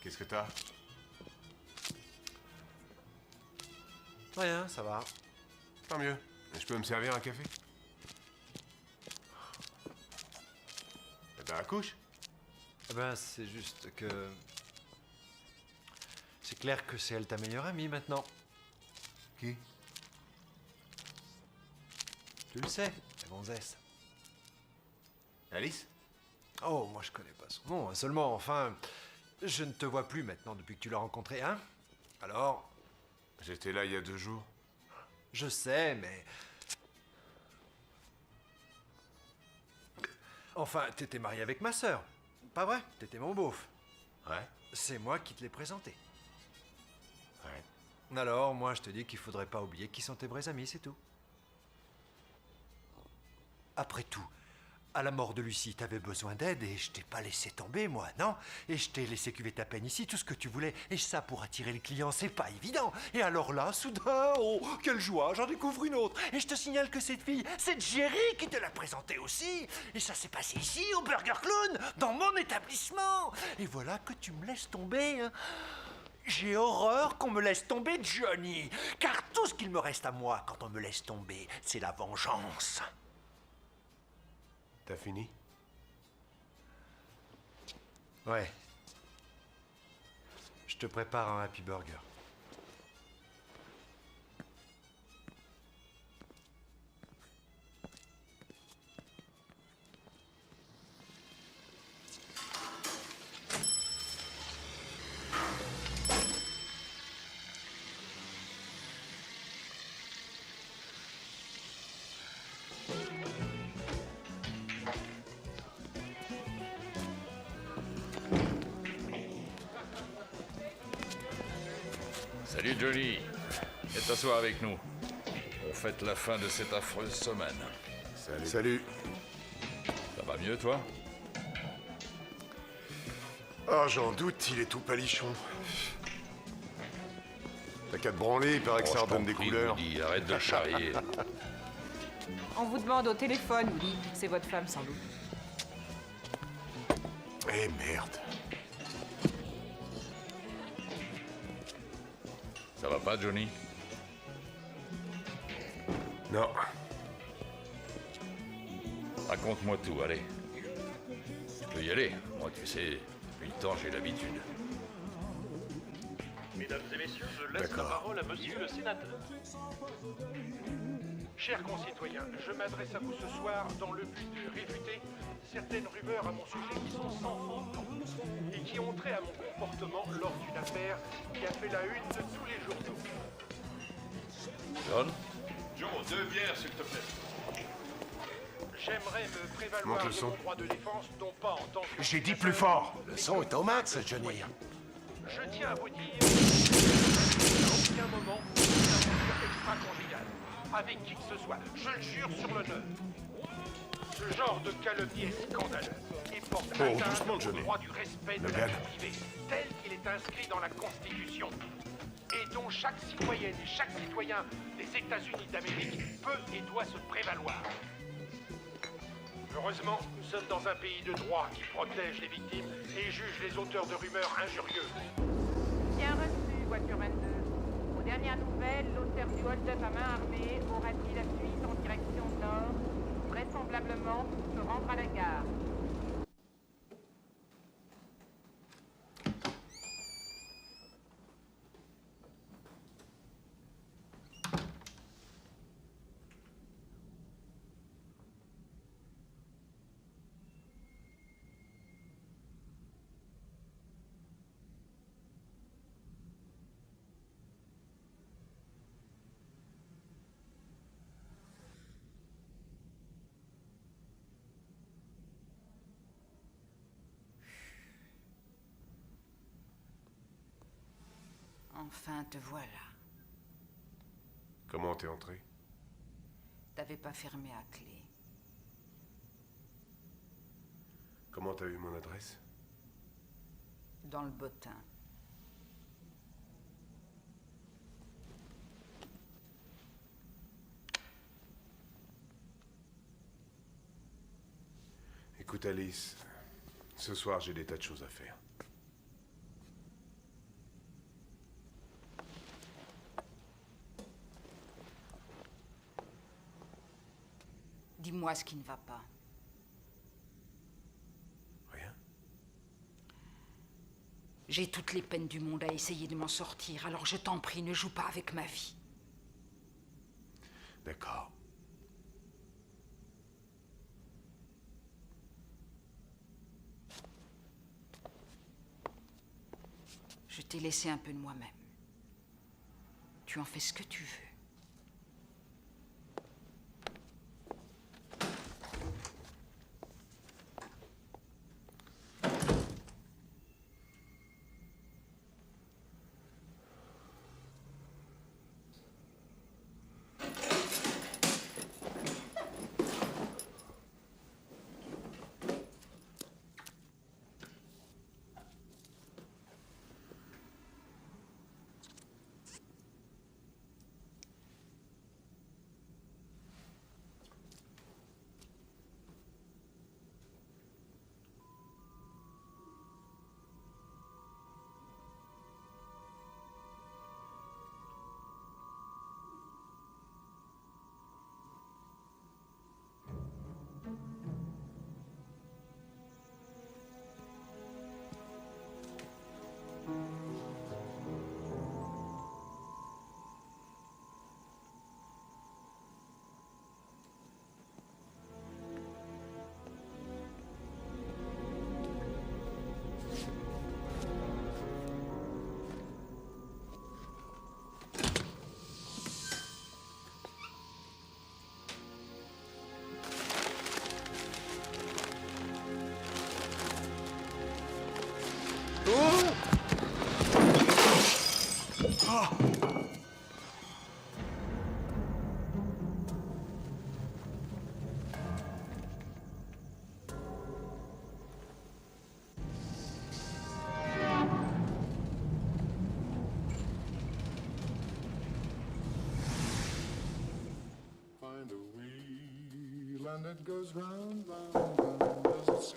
Qu'est-ce que t'as? Rien, ça va. Tant mieux. Je peux me servir un café? Eh ben, accouche. Eh ben, c'est juste que... C'est clair que c'est elle ta meilleure amie maintenant. Qui? Tu le sais, la gonzesse. Alice? Oh, moi je connais pas son nom. Seulement, enfin, je ne te vois plus maintenant depuis que tu l'as rencontré, hein? Alors? J'étais là il y a 2 jours. Je sais, mais... Enfin, t'étais marié avec ma sœur. Pas vrai? T'étais mon beauf. Ouais. C'est moi qui te l'ai présenté. Ouais. Alors, moi, je te dis qu'il faudrait pas oublier qui sont tes vrais amis, c'est tout. Après tout, à la mort de Lucie, t'avais besoin d'aide et je t'ai pas laissé tomber, moi, non? Et je t'ai laissé cuver ta peine ici, tout ce que tu voulais. Et ça, pour attirer les clients, c'est pas évident. Et alors là, soudain, oh, quelle joie, j'en découvre une autre. Et je te signale que cette fille, c'est Jerry qui te l'a présentée aussi. Et ça s'est passé ici, au Burger Clown, dans mon établissement. Et voilà que tu me laisses tomber, hein. J'ai horreur qu'on me laisse tomber, Johnny. Car tout ce qu'il me reste à moi quand on me laisse tomber, c'est la vengeance. T'as fini? Ouais. Je te prépare un Happy Burger. Salut Johnny. Viens t'asseoir avec nous. On fête la fin de cette affreuse semaine. Salut. Salut. Ça va mieux, toi? Ah, j'en doute, il est tout palichon. T'as qu'à te branler, il paraît que ça redonne des couleurs. Woody, arrête de charrier. On vous demande au téléphone, Woody. C'est votre femme, sans doute. Eh merde. Ça va pas, Johnny? Non. Raconte-moi tout, allez. Tu peux y aller. Moi, tu sais, depuis le temps, j'ai l'habitude. Mesdames et messieurs, je laisse la parole à monsieur le sénateur. Chers concitoyens, je m'adresse à vous ce soir dans le but de réfuter certaines rumeurs à mon sujet qui sont sans fondement et qui ont trait à mon comportement lors d'une affaire qui a fait la une de tous les journaux. John? Joe, 2 bières, s'il te plaît. J'aimerais me prévaloir Monte le de son. mon droit de défense, non pas en tant que... J'ai dit plus fort. Le son est au max, Johnny. Je tiens à vous dire... à aucun moment, une aventure extra-conjugale. Avec qui que ce soit, je le jure sur l'honneur. Ce genre de calomnie est scandaleux et porte doucement, atteinte Johnny. au droit du respect de la vie privée, tel qu'il est inscrit dans la Constitution, et dont chaque citoyenne et chaque citoyen des États-Unis d'Amérique peut et doit se prévaloir. Heureusement, nous sommes dans un pays de droit qui protège les victimes et juge les auteurs de rumeurs injurieuses. Bien reçu, voiture 22. Aux dernières nouvelles, l'auteur du hold-up à main armée aura pris la fuite en direction nord, vraisemblablement pour se rendre à la gare. Enfin, te voilà. Comment t'es entré? T'avais pas fermé à clé. Comment t'as eu mon adresse? Dans le bottin. Écoute Alice, ce soir j'ai des tas de choses à faire. Dis-moi ce qui ne va pas. Rien? J'ai toutes les peines du monde à essayer de m'en sortir, alors je t'en prie, ne joue pas avec ma vie. D'accord. Je t'ai laissé un peu de moi-même. Tu en fais ce que tu veux.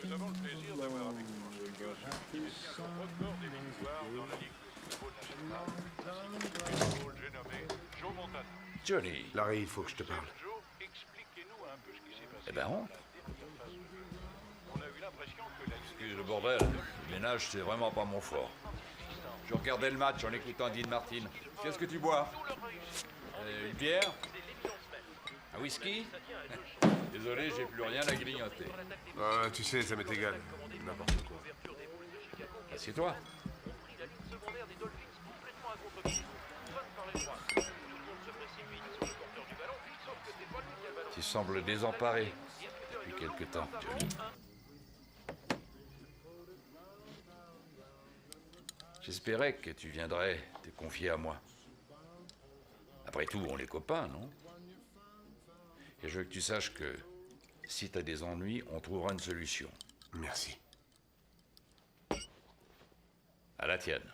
Nous avons le plaisir d'avoir avec nous ce studio celui qui détient le record des victoires dans la Ligue de football national, j'ai nommé Joe Montana. Johnny. Larry, il faut que je te parle. Joe, expliquez-nous un peu ce qui s'est passé. Eh ben, rentre. On a eu l'impression que la... Excuse le bordel, le ménage, c'est vraiment pas mon fort. Je regardais le match en écoutant Dean Martin. Qu'est-ce que tu bois? Une bière? Un whisky? Désolé, j'ai plus rien à grignoter. Tu sais, ça m'est égal. N'importe quoi. Assieds-toi. Tu sembles désemparé depuis quelque temps, Johnny. J'espérais que tu viendrais te confier à moi. Après tout, on est copains, non? Et je veux que tu saches que si t'as des ennuis, on trouvera une solution. Merci. À la tienne.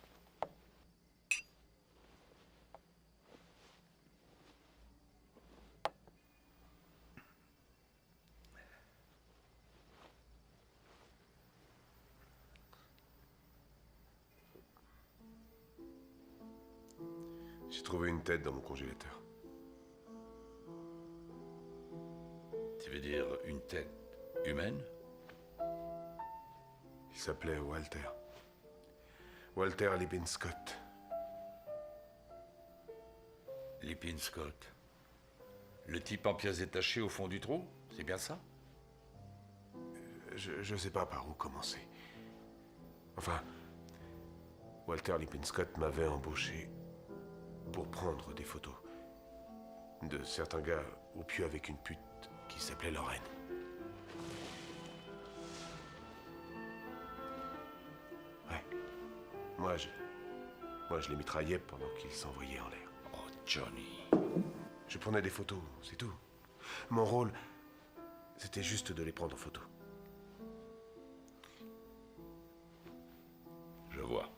J'ai trouvé une tête dans mon congélateur. Tu veux dire une tête humaine? Il s'appelait Walter. Walter Lippinscott. Lippinscott. Le type en pièces détachées au fond du trou? C'est bien ça? Je sais pas par où commencer. Enfin, Walter Lippinscott m'avait embauché pour prendre des photos de certains gars au pieu avec une pute qui s'appelait Lorraine. Ouais. Moi, je les mitraillais pendant qu'ils s'envoyaient en l'air. Oh, Johnny. Je prenais des photos, c'est tout. Mon rôle, c'était juste de les prendre en photo. Je vois.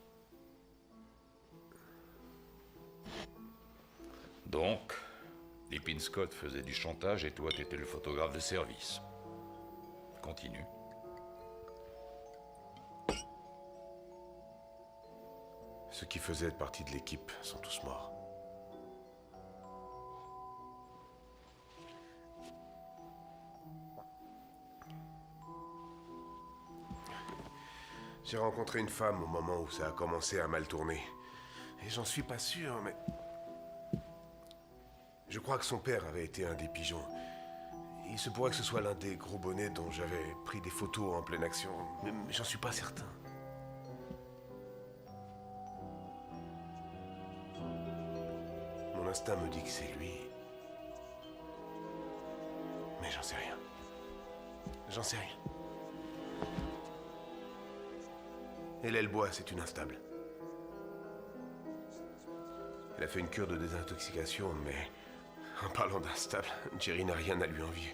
Donc, Lippinscott faisait du chantage et toi, t'étais le photographe de service. Continue. Ceux qui faisaient partie de l'équipe sont tous morts. J'ai rencontré une femme au moment où ça a commencé à mal tourner. Et j'en suis pas sûr, mais... Je crois que son père avait été un des pigeons. Il se pourrait que ce soit l'un des gros bonnets dont j'avais pris des photos en pleine action, mais j'en suis pas certain. Mon instinct me dit que c'est lui. Mais j'en sais rien. J'en sais rien. Et l'aile bois, c'est une instable. Elle a fait une cure de désintoxication, mais... En parlant d'instable, Jerry n'a rien à lui envier.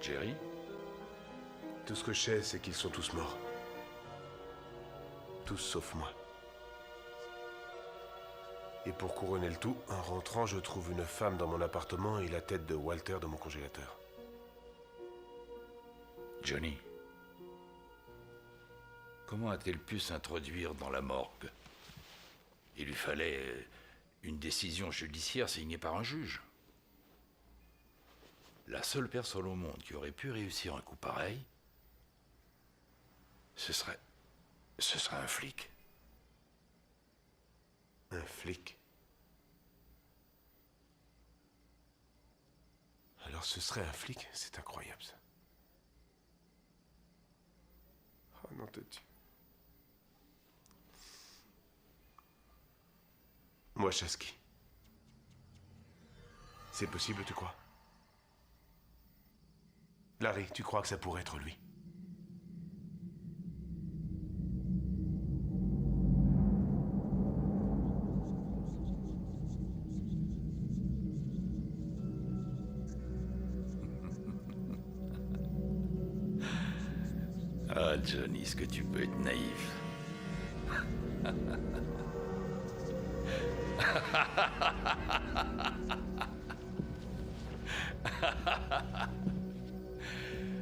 Jerry? Tout ce que je sais, c'est qu'ils sont tous morts. Tous sauf moi. Et pour couronner le tout, en rentrant, je trouve une femme dans mon appartement et la tête de Walter dans mon congélateur. Johnny, comment a-t-elle pu s'introduire dans la morgue? Il lui fallait une décision judiciaire signée par un juge. La seule personne au monde qui aurait pu réussir un coup pareil, ce serait un flic. Un flic? Alors ce serait un flic? C'est incroyable, ça. Oh non, de Dieu. Wachowski. C'est possible, tu crois? Larry, tu crois que ça pourrait être lui? Ah, Johnny, est-ce que tu peux être naïf?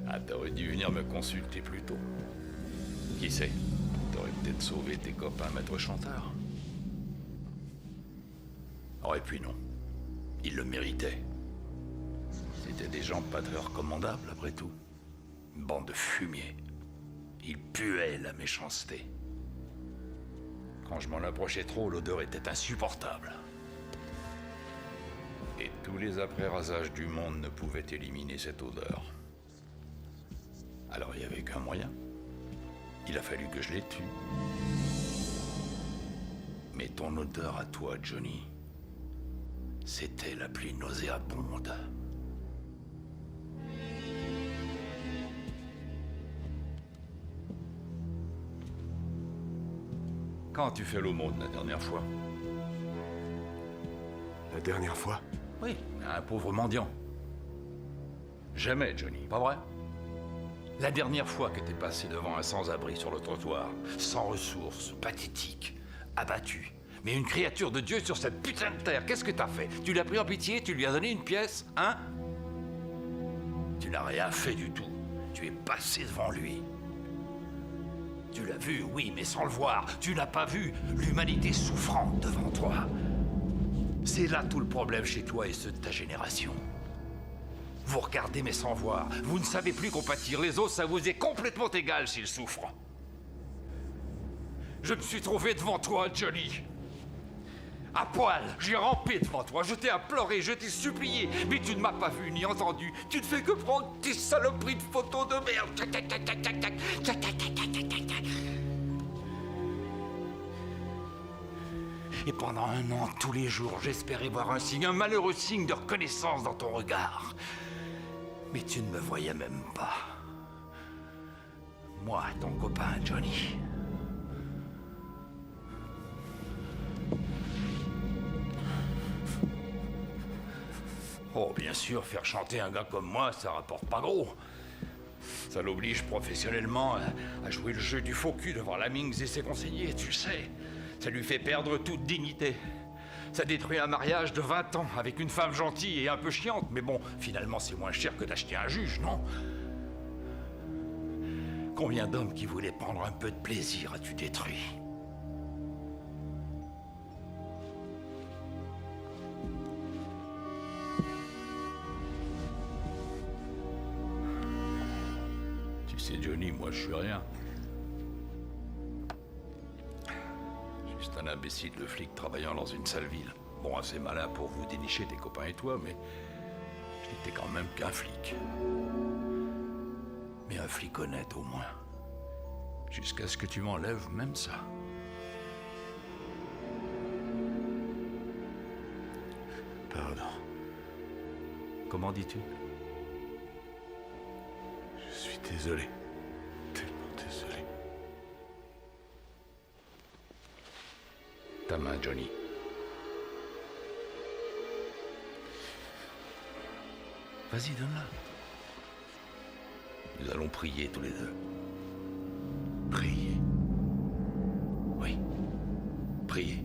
Ah, t'aurais dû venir me consulter plus tôt. Qui sait, t'aurais peut-être sauvé tes copains maîtres chanteurs. Oh, et puis non, ils le méritaient. C'était des gens pas très recommandables, après tout. Une bande de fumier. Ils puaient la méchanceté. Quand je m'en approchais trop, l'odeur était insupportable. Et tous les après-rasages du monde ne pouvaient éliminer cette odeur. Alors il n'y avait qu'un moyen. Il a fallu que je les tue. Mais ton odeur à toi, Johnny, C'était la pluie nauséabonde. Quand as-tu fait l'aumône la dernière fois? La dernière fois? Oui, à un pauvre mendiant. Jamais, Johnny, pas vrai? La dernière fois que t'es passé devant un sans-abri sur le trottoir, sans ressources, pathétique, abattu, mais une créature de Dieu sur cette putain de terre, qu'est-ce que t'as fait? Tu l'as pris en pitié? Tu lui as donné une pièce? Hein? Tu n'as rien fait du tout. Tu es passé devant lui. Tu l'as vu, oui, mais sans le voir. Tu n'as pas vu l'humanité souffrante devant toi. C'est là tout le problème chez toi et ceux de ta génération. Vous regardez mais sans voir. Vous ne savez plus compatir les autres, ça vous est complètement égal s'ils souffrent. Je me suis trouvé devant toi, Johnny. À poil, j'ai rampé devant toi, je t'ai imploré, je t'ai supplié, mais tu ne m'as pas vu ni entendu. Tu ne fais que prendre tes saloperies de photos de merde. Et pendant 1 an, tous les jours, j'espérais voir un signe, un malheureux signe de reconnaissance dans ton regard. Mais tu ne me voyais même pas. Moi, ton copain, Johnny. Oh, bien sûr, faire chanter un gars comme moi, ça rapporte pas gros. Ça l'oblige professionnellement à jouer le jeu du faux cul devant la Mings et ses conseillers, tu le sais. Ça lui fait perdre toute dignité. Ça détruit un mariage de 20 ans avec une femme gentille et un peu chiante. Mais bon, finalement, c'est moins cher que d'acheter un juge, non? Combien d'hommes qui voulaient prendre un peu de plaisir as-tu détruit? Tu sais, Johnny, moi, je suis rien. Juste un imbécile de flic travaillant dans une sale ville. Bon, assez malin pour vous dénicher, tes copains et toi, mais je n'étais quand même qu'un flic. Mais un flic honnête, au moins. Jusqu'à ce que tu m'enlèves même ça. Pardon. Comment dis-tu? Je suis désolé. Tellement désolé. Ta main, Johnny. Vas-y, donne-la. Nous allons prier tous les deux. Prier? Oui. Prier.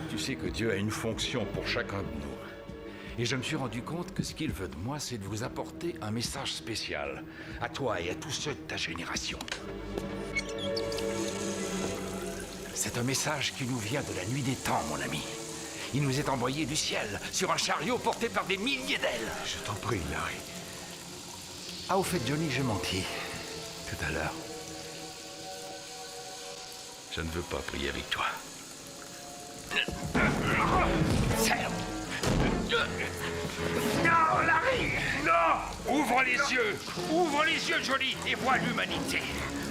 Tu sais que Dieu a une fonction pour chacun de nous. Et je me suis rendu compte que ce qu'il veut de moi, c'est de vous apporter un message spécial. À toi et à tous ceux de ta génération. C'est un message qui nous vient de la nuit des temps, mon ami. Il nous est envoyé du ciel, sur un chariot porté par des milliers d'ailes. Je t'en prie, Larry. Ah, au fait, Johnny, j'ai menti. Tout à l'heure. Je ne veux pas prier avec toi. Non, Larry! Non! Ouvre les yeux! Ouvre les yeux, Johnny, et vois l'humanité!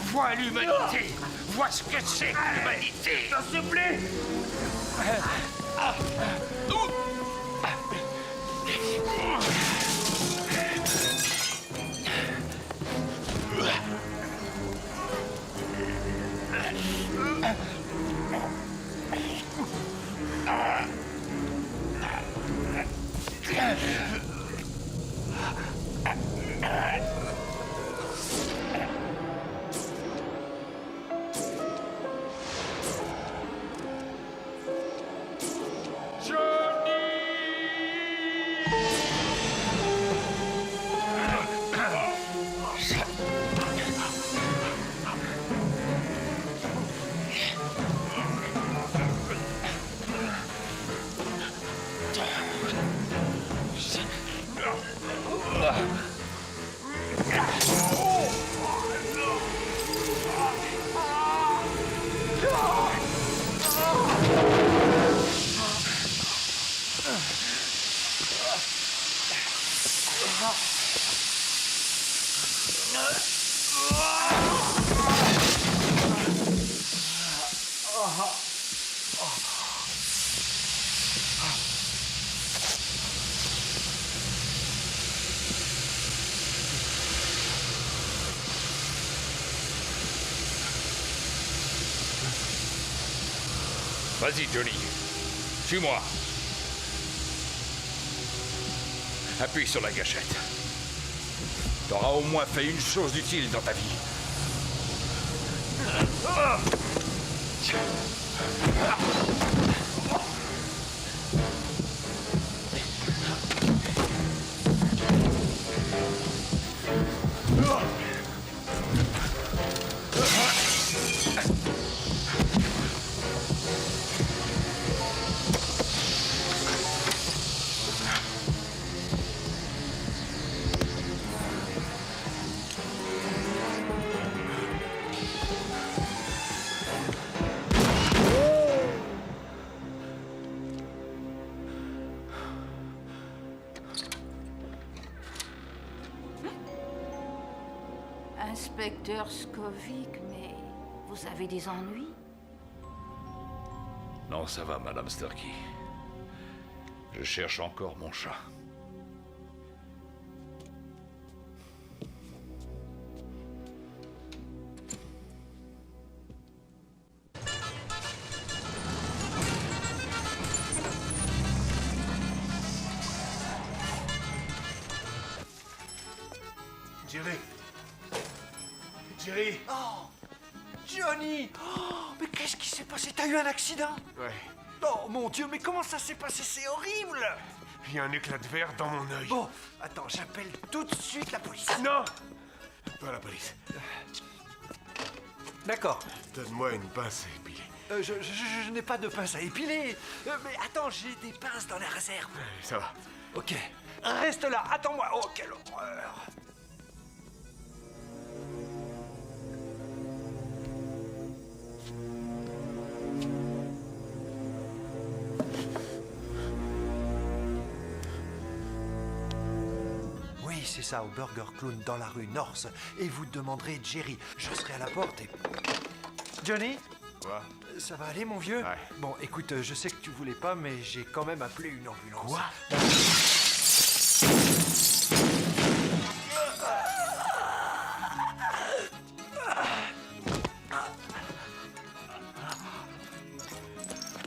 Vois l'humanité! Vois ce que c'est que l'humanité! S'il te plaît! Vas-y, Johnny. Suis-moi. Appuie sur la gâchette. T'auras au moins fait une chose utile dans ta vie. Inspecteur Skovic, mais vous avez des ennuis? Non, ça va, Madame Starkey. Je cherche encore mon chat. Jerry. Jerry. Oh, Johnny. Oh, mais qu'est-ce qui s'est passé? T'as eu un accident? Ouais. Oh mon Dieu, mais comment ça s'est passé? C'est horrible. Il y a un éclat de verre dans mon œil. Bon, attends, j'appelle tout de suite la police. Non. Pas la police. D'accord. Donne-moi une pince à épiler. Je n'ai pas de pince à épiler. Mais attends, j'ai des pinces dans la réserve. Ça va. Ok. Reste là, attends-moi. Oh, quelle horreur. Oui, c'est ça, au Burger Clown, dans la rue North. Et vous demanderez Jerry. Je serai à la porte et... Johnny? Quoi? Ça va aller, mon vieux? Ouais. Bon, écoute, je sais que tu voulais pas, mais j'ai quand même appelé une ambulance. Quoi?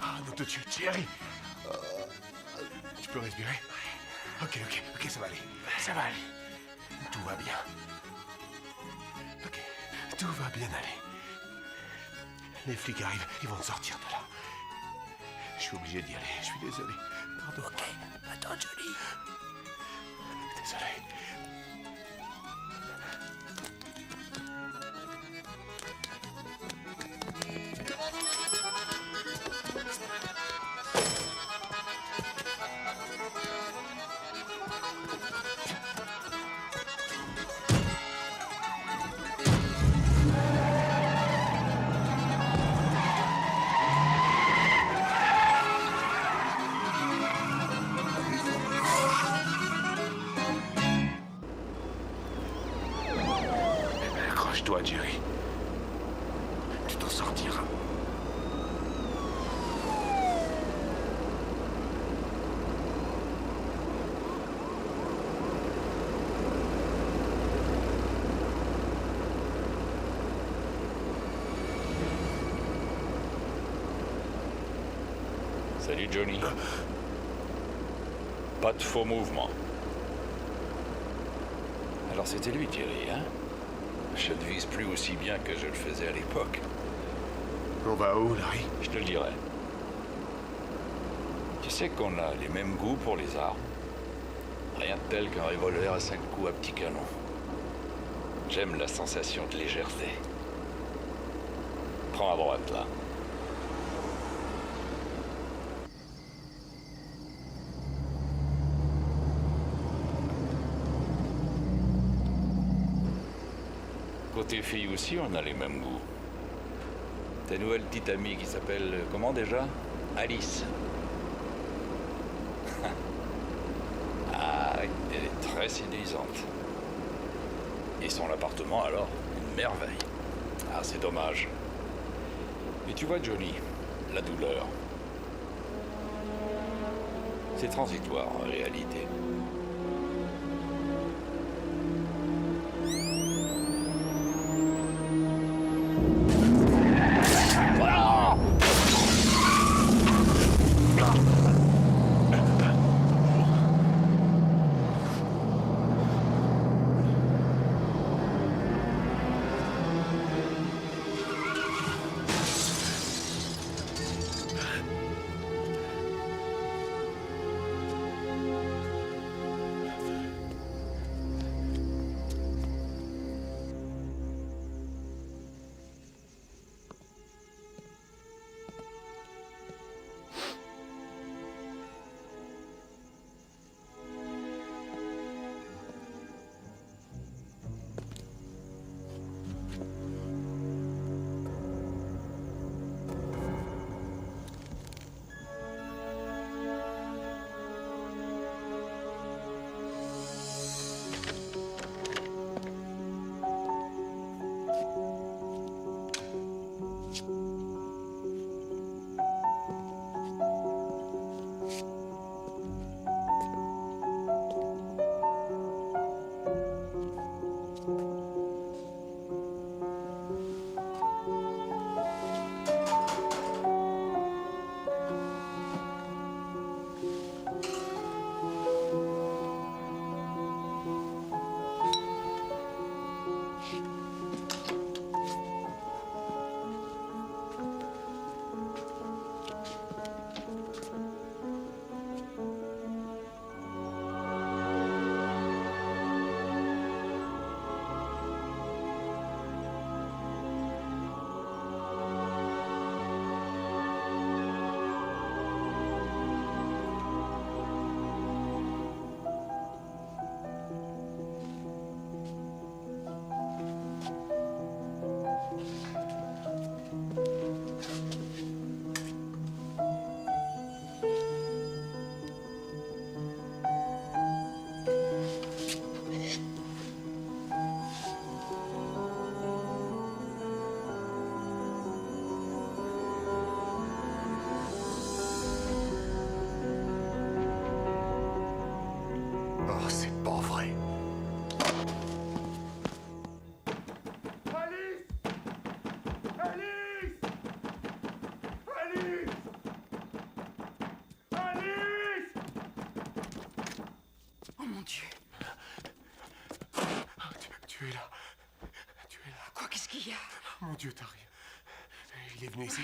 Ah, non, de Dieu, Jerry! Tu peux respirer? Ok, ça va aller. Ça va aller. Tout va bien. Ok, tout va bien aller. Les flics arrivent, ils vont te sortir de là. Je suis obligé d'y aller, je suis désolé. Pardon. Ok, attends, Johnny. Désolé. Accroche-toi, Jerry. Tu t'en sortiras. Salut, Johnny. Pas de faux mouvements. Alors c'était lui, Jerry, hein? Je ne vise plus aussi bien que je le faisais à l'époque. On va où, Larry? Je te le dirai. Tu sais qu'on a les mêmes goûts pour les armes. Rien de tel qu'un revolver à 5 coups à petit canon. J'aime la sensation de légèreté. Prends à droite, là. Côté filles aussi, on a les mêmes goûts. Ta nouvelle petite amie qui s'appelle, comment déjà? Alice. Ah, elle est très séduisante. Et son appartement, alors, une merveille. Ah, c'est dommage. Mais tu vois, Johnny, la douleur, c'est transitoire en réalité. Tu es là. Tu es là. Quoi, qu'est-ce qu'il y a? Mon Dieu, t'as rien. Il est venu ici.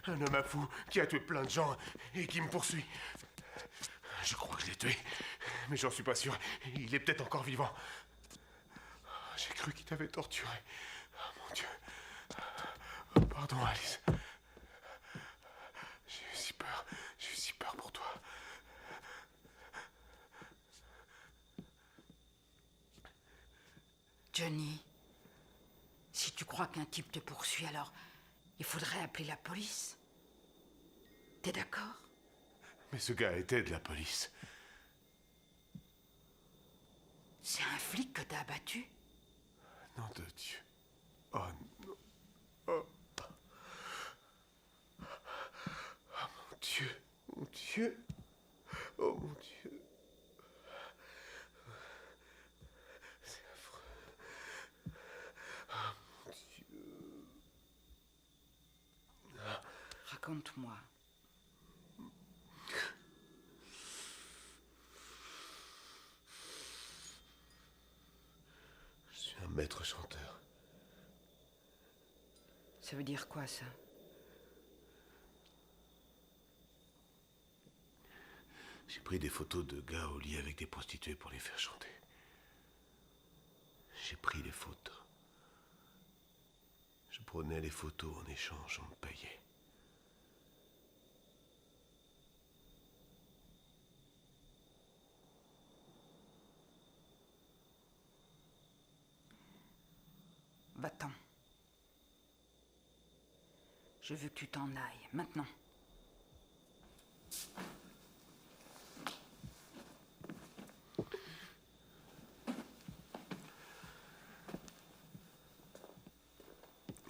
Un homme à fou qui a tué plein de gens et qui me poursuit. Je crois que je l'ai tué, mais j'en suis pas sûr. Il est peut-être encore vivant. J'ai cru qu'il t'avait torturé. Oh, mon Dieu. Pardon, Alice. J'ai eu si peur. J'ai eu si peur pour toi. Johnny, si tu crois qu'un type te poursuit, alors il faudrait appeler la police. T'es d'accord? Mais ce gars était de la police. C'est un flic que t'as abattu? Nom de Dieu. Oh non. Oh. Oh mon Dieu. Mon Dieu. Oh mon Dieu. C'est affreux. Oh mon Dieu. Raconte-moi. Je suis un maître chanteur. Ça veut dire quoi, ça? J'ai pris des photos de gars au lit avec des prostituées pour les faire chanter. J'ai pris les photos. Je prenais les photos en échange, on me payait. Va-t'en. Je veux que tu t'en ailles, maintenant.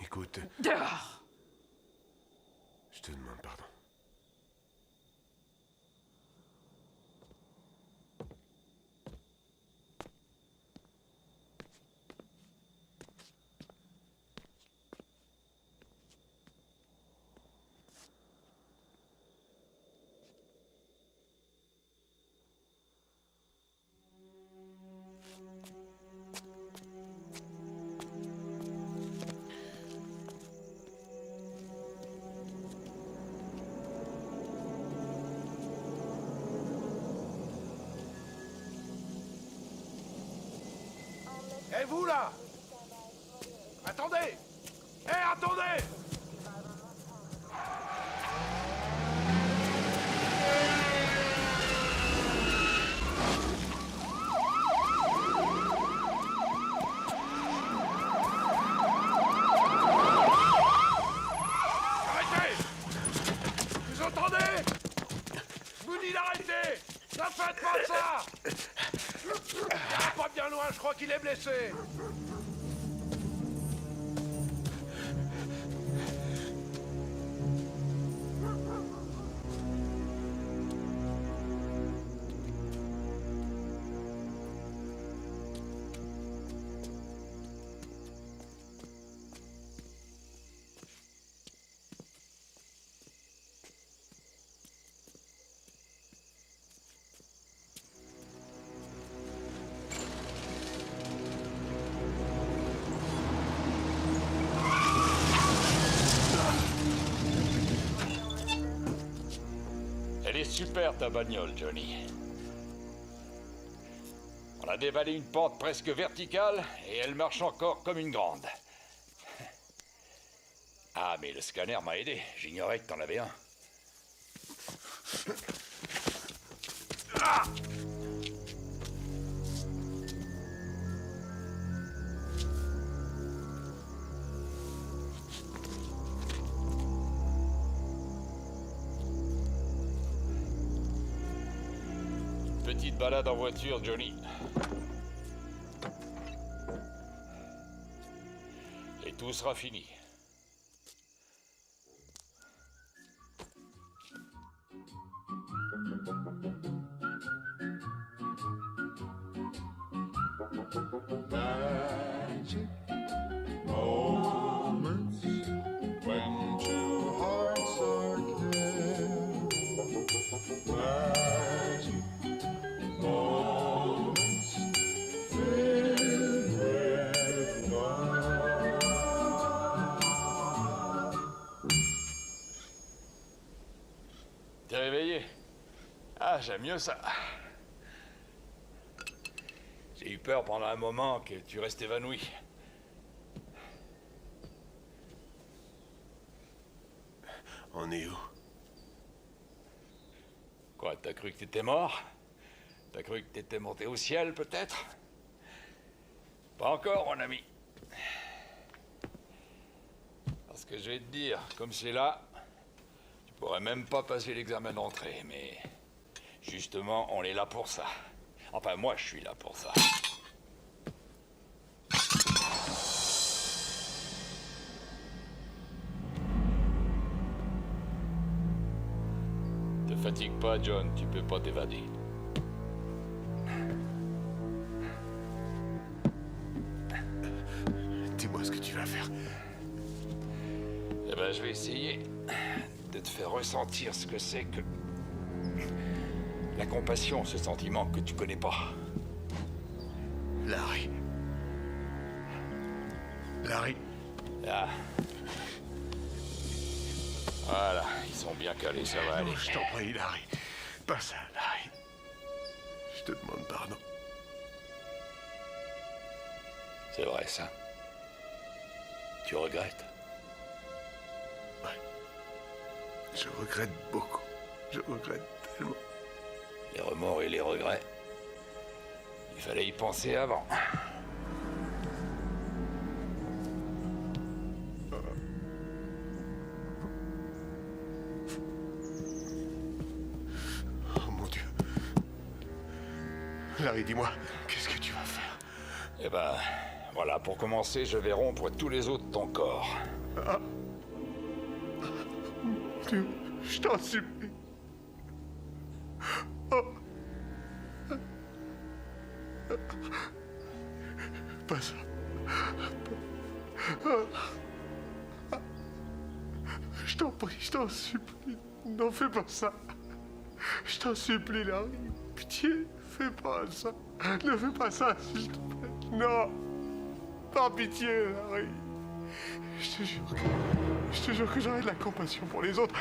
Écoute. Dehors! Je te demande pardon. Et vous là? Attendez! Hé, attendez! Arrêtez! Vous entendez? Je vous dis d'arrêter! Ne faites pas ça! Il est pas bien loin, je crois qu'il est blessé. Elle est super ta bagnole, Johnny. On a dévalé une pente presque verticale et elle marche encore comme une grande. Ah, mais le scanner m'a aidé. J'ignorais que t'en avais un. Ah! Petite balade en voiture, Johnny. Et tout sera fini. Magic moments when two hearts are clear. Magic moments filled with Ah, j'aime mieux ça. J'ai eu peur pendant un moment que tu restes évanoui. On est où? Quoi, t'as cru que t'étais mort? T'as cru que t'étais monté au ciel, peut-être? Pas encore, mon ami. Parce que je vais te dire, comme c'est là, tu pourrais même pas passer l'examen d'entrée, mais... Justement, on est là pour ça. Enfin, moi, je suis là pour ça. Te fatigue pas, John, tu peux pas t'évader. Dis-moi ce que tu vas faire. Eh ben, je vais essayer de te faire ressentir ce que c'est que... La compassion, ce sentiment que tu connais pas. Larry. Larry. Ah. Voilà, ils sont bien calés, ça va aller. Non, je t'en prie, Larry. Pas ça, Larry. Je te demande pardon. C'est vrai, ça. Tu regrettes? Ouais. Je regrette beaucoup. Je regrette tellement. Les remords et les regrets. Il fallait y penser avant. Oh mon Dieu. Larry, dis-moi, qu'est-ce que tu vas faire? Eh ben, voilà, pour commencer, je vais rompre tous les os de ton corps. Ah. Mon Dieu, je t'en supplie. Oh. Pas ça. Je t'en prie, je t'en supplie. N'en fais pas ça. Je t'en supplie, Larry. Pitié, fais pas ça. Ne fais pas ça, s'il te plaît. Non. Par pitié, Larry. Je te jure que j'aurai de la compassion pour les autres.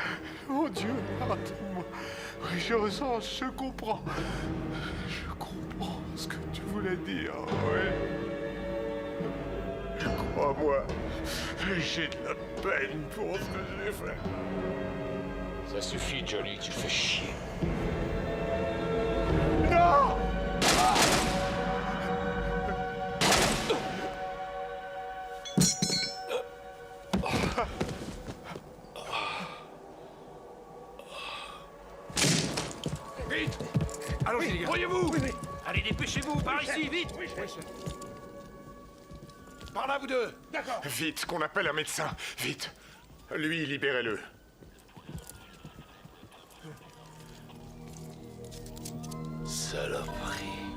Oh Dieu, pardonne-moi. Oui, je ressens, je comprends. Je comprends ce que tu voulais dire, oui. Crois-moi, j'ai de la peine pour ce que j'ai fait. Ça suffit, Johnny, tu fais chier. Non! Vite! Allons-y, les gars. Brouillez-vous! Allez, dépêchez-vous, par ici, vite! Par là, vous deux! D'accord! Vite, qu'on appelle un médecin. Vite. Lui, libérez-le. Saloperie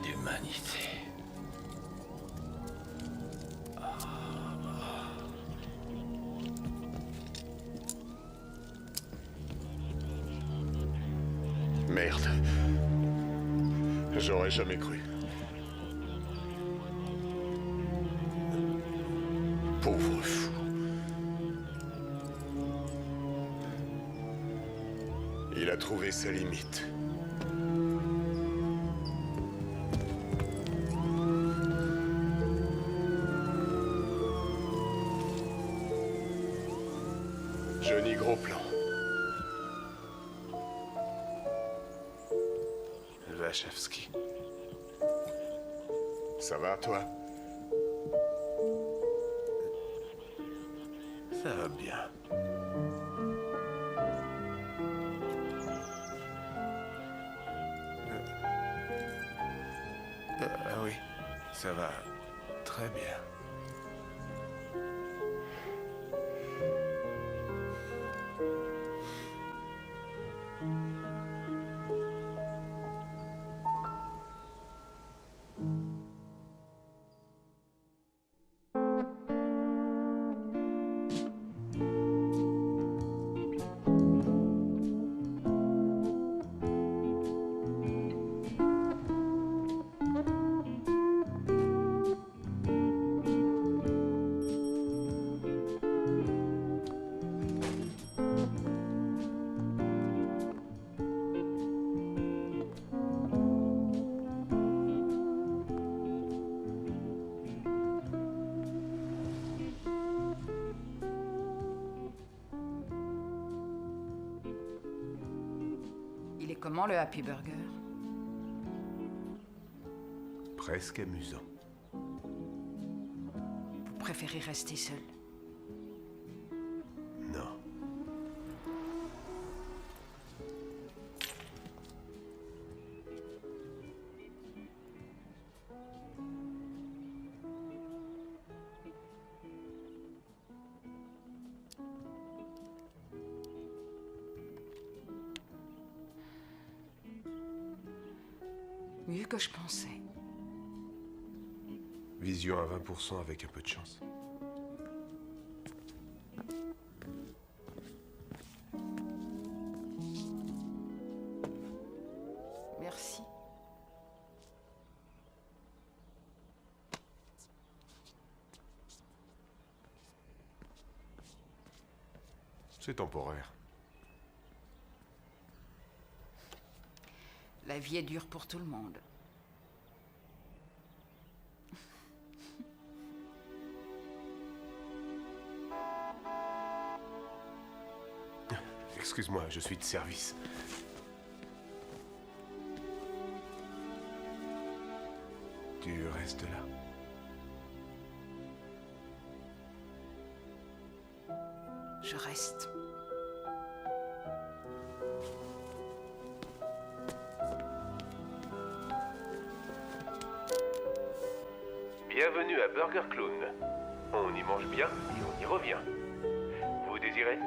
d'humanité. Merde. J'aurais jamais cru. Pauvre fou. Il a trouvé sa limite. Johnny Gros-Plan. Wachowski. Ça va, toi? Ça va bien. Ah oui, ça va très bien. comment le Happy Burger? Presque amusant. Vous préférez rester seul? Non. Mieux que je pensais. Vision à 20% avec un peu de chance. Merci. C'est temporaire. La vie est dure pour tout le monde. Excuse-moi, je suis de service. Tu restes là? Je reste. Bienvenue à Burger Clown. On y mange bien et on y revient. Vous désirez?